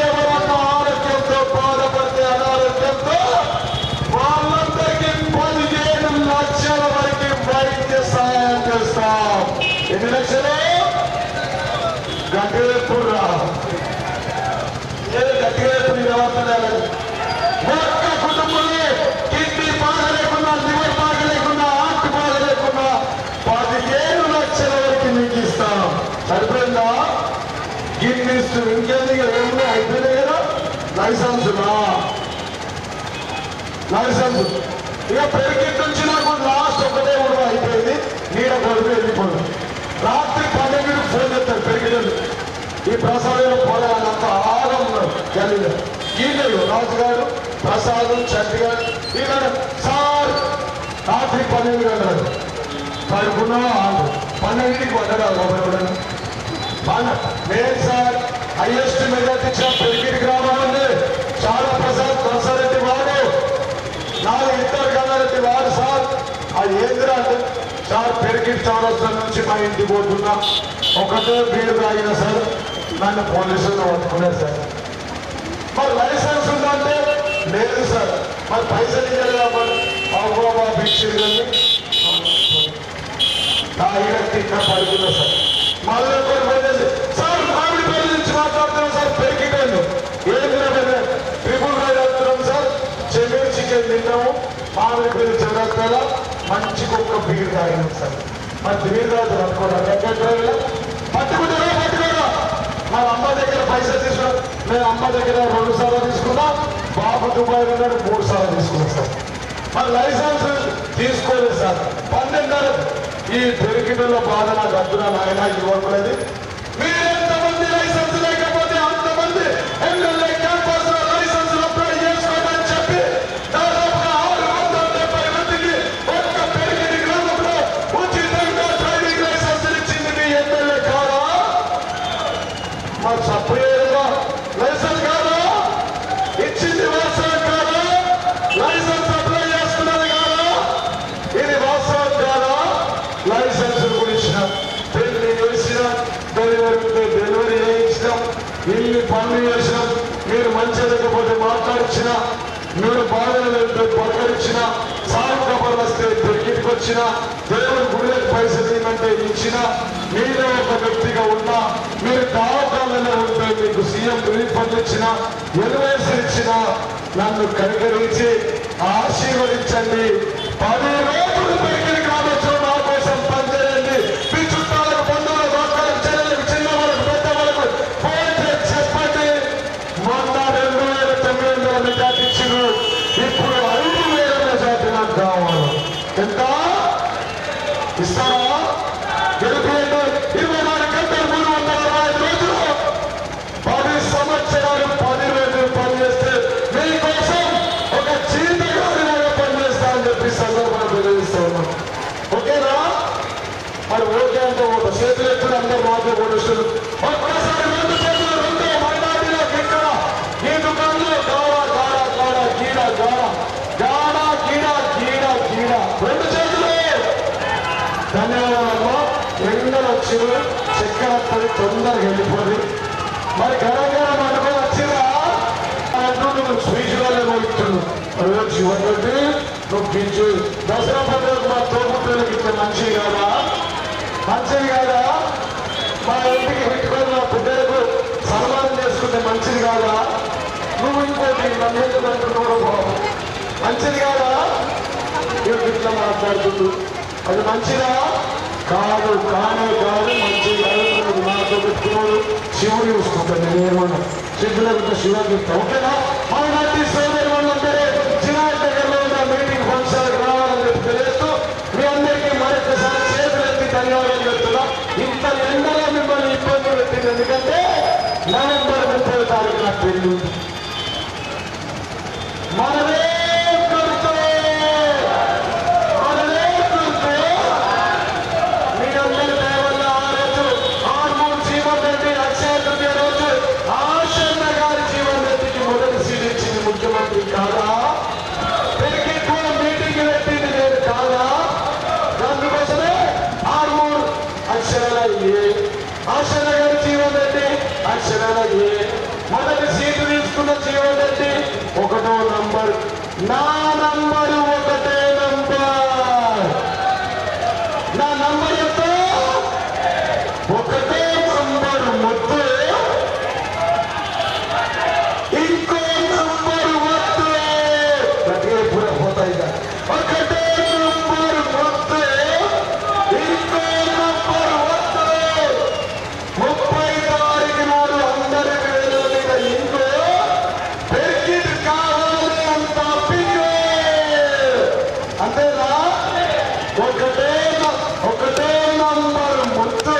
ఎవరన్నా ఆరోగ్యంతో బాధపడితే అనారోగ్యంతో వాళ్ళందరికీ 15 లక్షల వరకు వైద్య సహాయం చేస్తాం. ఎన్ని లక్షలు? గట్టిగా గట్టిగా ఒక్క కుటుంబంలో కిడ్నీ బాధ లేకున్నా, లివర్ బాధ లేకున్నా, హార్ట్ బాధ లేకున్నా 15 లక్షల వరకు మీకు ఇస్తాం. సరిపోయిందా? గిన్నెస్ ఇంకేంది ఏమన్నా అయిపోయినాయి కదా లైసెన్స్ ఇక పెరిగిట్ నుంచి నాకు లాస్ట్ ఒకటే కూడా అయిపోయింది. నీడ కొడుకు వెళ్ళిపోయింది. రాత్రి 12కి ఫోన్ చేస్తారు పెరిగిట్ ఈ ప్రసాదంలో పోలేనంత ఆగం ఉన్నారు గల్లీలో. ఈయనలు రాజుగారు ప్రసాదం చంటి గారు ఈయన సార్ రాత్రి 12 గంటలు పడుకున్నా 12కి వండరాలు బాగా లేదు సార్ హైయెస్ట్ మెజార్టీ ఇచ్చిన పెరిగిరి గ్రామం ఉంది. చాలా ప్రసాద్ నర్సారెడ్డి వాడు, 4 ఇద్దరు గంగారెడ్డి వాడు. సార్ అది ఏందిరా అంటే సార్ పెరిగిరి చౌరస్తా నుంచి మా ఇంటికి పోతున్నా, ఒకటే బీరు తాగిన సార్ నన్ను పోలీసులు పట్టుకున్నారు సార్. మరి లైసెన్స్ ఉందంటే లేదు సార్. మరి పైసలు ఇవ్వాలి కాబట్టి బాబా భిక్షలు కానీ తాగినట్టు ఇక్కడ పడుతున్నా సార్. మళ్ళీ సార్ మామిడి పేరు నుంచి మాట్లాడుతున్నాం సార్. పెరిగిపోయింది ఏంటంటే ట్రిపుల్ రైడ్ వస్తున్నాం సార్. చెమీర్ చికెన్ తిన్నాము, మామిడి పేరు చదవల మంచిగా ఒక్క బీరు తాగినాం సార్. మరి బీరు తాగుతారు అనుకోవడం పట్టుకుంటారా పట్టుకోరా. మా అమ్మ దగ్గర పైసలు తీసుకున్నా, నేను అమ్మ దగ్గర 2 సార్లు తీసుకున్నా, బాబు దుబాయ్ ఉన్నాడు 3 సార్లు తీసుకున్నా సార్. మరి లైసెన్స్ తీసుకోలేదు సార్. 12 ఈ పెరిగిలో బాధ నాకు అద్దున నాయన ఇవ్వకూడదు. మీరు ఎంతమంది లైసెన్స్ లేకపోతే అంతమంది ఎమ్మెల్యే క్యాంపస్ లో లైసెన్స్ అప్లై చేసుకోమని చెప్పి దాదాపుగా 670 మందికి ఒక్క పెరిగిరి గ్రామంలో ఉచితంగా డ్రైవింగ్ లైసెన్స్ ఇచ్చింది మీ ఎమ్మెల్యే కాదా? మరి సపరేట్గా లైసెన్స్ కాదా ఇచ్చింది? వాస్తవం కాదా? లైసెన్స్ అప్లై చేసుకున్నది కాదా? ఇది వాస్తవం కాదా? లైసెన్స్ గురించి పెళ్లి చేసిన డెలివరీ చేయించినాం, ఇల్లు పనులు చేసినాం. మీరు మంచి లేకపోతే మాట్లాడించిన, మీరు బాధలు వెళ్తే పలకరించిన, సాగు కబర్లు వస్తే పెరిగిటికి వచ్చిన, దేవుడి గుడిలకు పైసలు ఏమంటే ఇచ్చిన, మీరే ఒక వ్యక్తిగా ఉన్నా, మీరు దావకాలలో ఉంటే మీకు సీఎం రిలీఫ్ ఫండ్ ఇచ్చిన, ఎలివేస్ ఇచ్చిన, నన్ను కనికరించి ఆశీర్వదించండి. 10 రోజులు పెరిగిన కావచ్చు నా కోసం పనిచేయండి. మీ చుట్టాలకు, బంధువులకు, అక్కలకు, చెల్లెలకు, చిన్నవాళ్ళకు, పెద్దవాళ్ళకు ఫోన్ చేసి చెప్పండి. మొన్న 2,900 మెజార్టీ ఇచ్చిండ్రు, ఇప్పుడు 5,000 మెజార్టీ నాకు కావాలి. ఎంత ఇస్తారా? గెలిపేయండి. 24 గంటలు 365 రోజులు 10 సంవత్సరాలు 10 రోజులు పనిచేస్తే మీకోసం ఒక జీతగాడిలాగా పనిచేస్తా అని చెప్పి సందర్భంగా తెలియజేస్తా ఉన్నాం. ఓకేనా? మరి ఓకే అంటే ఒక చేతులు ఎప్పుడు అందరూ మాతో పోలీసులు ఒక్కసారి 2 చేతులు 2 మైనార్టీలకు ఇక్కడ ఈ దుకాణంలో గాడా గాడా గాడా గీడ గాడా గాడా గీడ గీడ గీడ 2 చేతులు. ధన్యవాదాలమ్మా. ఎండలు వచ్చింది, చక్కెర వస్తుంది, తొందరగా వెళ్ళిపోయి మరి గరగరం అనుకుని వచ్చిందా అంటూ నువ్వు స్పీచ్లలో పోయిస్తున్నావు. రోజు ఇవ్వండి నువ్వు పింఛు. దసరా పండుగకు మా తోపులకు ఇచ్చే మంచిది కాదా? మంచిది కాదా? మా ఇంటికి పెట్టుకొని మా బిడ్డలకు సన్మానం చేసుకుంటే మంచిది కాదా? నువ్వు ఇంకోటి నన్ను అంటున్నావు బాబు, మంచిది కాదా? ఇట్లా మాట్లాడుతుంది, అది మంచిదా? కాదు, కానే కాదు, మంచిది కాదు. నాతో పెట్టుకున్నాడు శివుడు చూసుకుంటాను. నేను ఏమన్నా సిద్ధులకు శివుడు చెప్తాను. ఓకేనా? మైనార్టీ సోదరి వాళ్ళందరూ చిన్నారి దగ్గరలో ఉన్న మీటింగ్ ఫంక్షన్ రావాలని చెప్పి తెలియజేస్తూ మీ అందరికీ మరొకసారి చేతులెత్తి ధన్యవాదాలు చెప్తున్నా. ఇంత ఎండలో మిమ్మల్ని ఇబ్బంది పెట్టింది ఎందుకంటే నవంబర్ 30వ తారీఖు నాకు పెళ్లి ఉంది. మనమే ముఖ్యమంత్రి కాదా? పెరిగి కూడా మీటింగ్ పెట్టింది నేను కాదా? అందుకోసమే 6 అక్షరాల ఏ ఆశన్న గారి జీవన్ రెడ్డి అక్షరాల ఏ మొదటి సీటు తీసుకున్న జీవన్ రెడ్డి 1వ నంబర్. నా నంబరు 1టే నంబర్. నా నంబర్ ఎంత? 1టే నంబర్. ముద్దు ఇంకో నంబరు వద్దు. గట్టిగా కూడా పోతాయి. 1టే నంబరు వద్దు, ఇంకో నంబరు వద్దు. 30 తారీఖు నాడు అందరి పేర్ల మీద ఇంకో పెరిగిట్ కావాలి అంత పింగు. అంతేనా? 1టే నంబరు ముద్దు,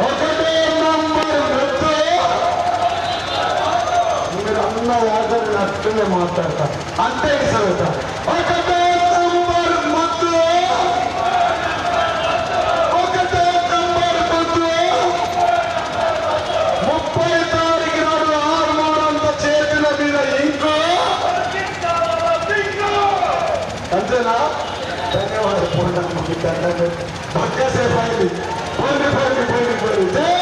1టే నంబరు ముద్దు. మీరు అన్న యాదవ్ నష్టమే మాట్లాడతారు అంతే సవిత. 1టే నంబరు ముద్దు, 1టే నంబరు ముద్దు. ధన్యవాదాలు పూర్ణ పక్కసేపు అయింది. పోయి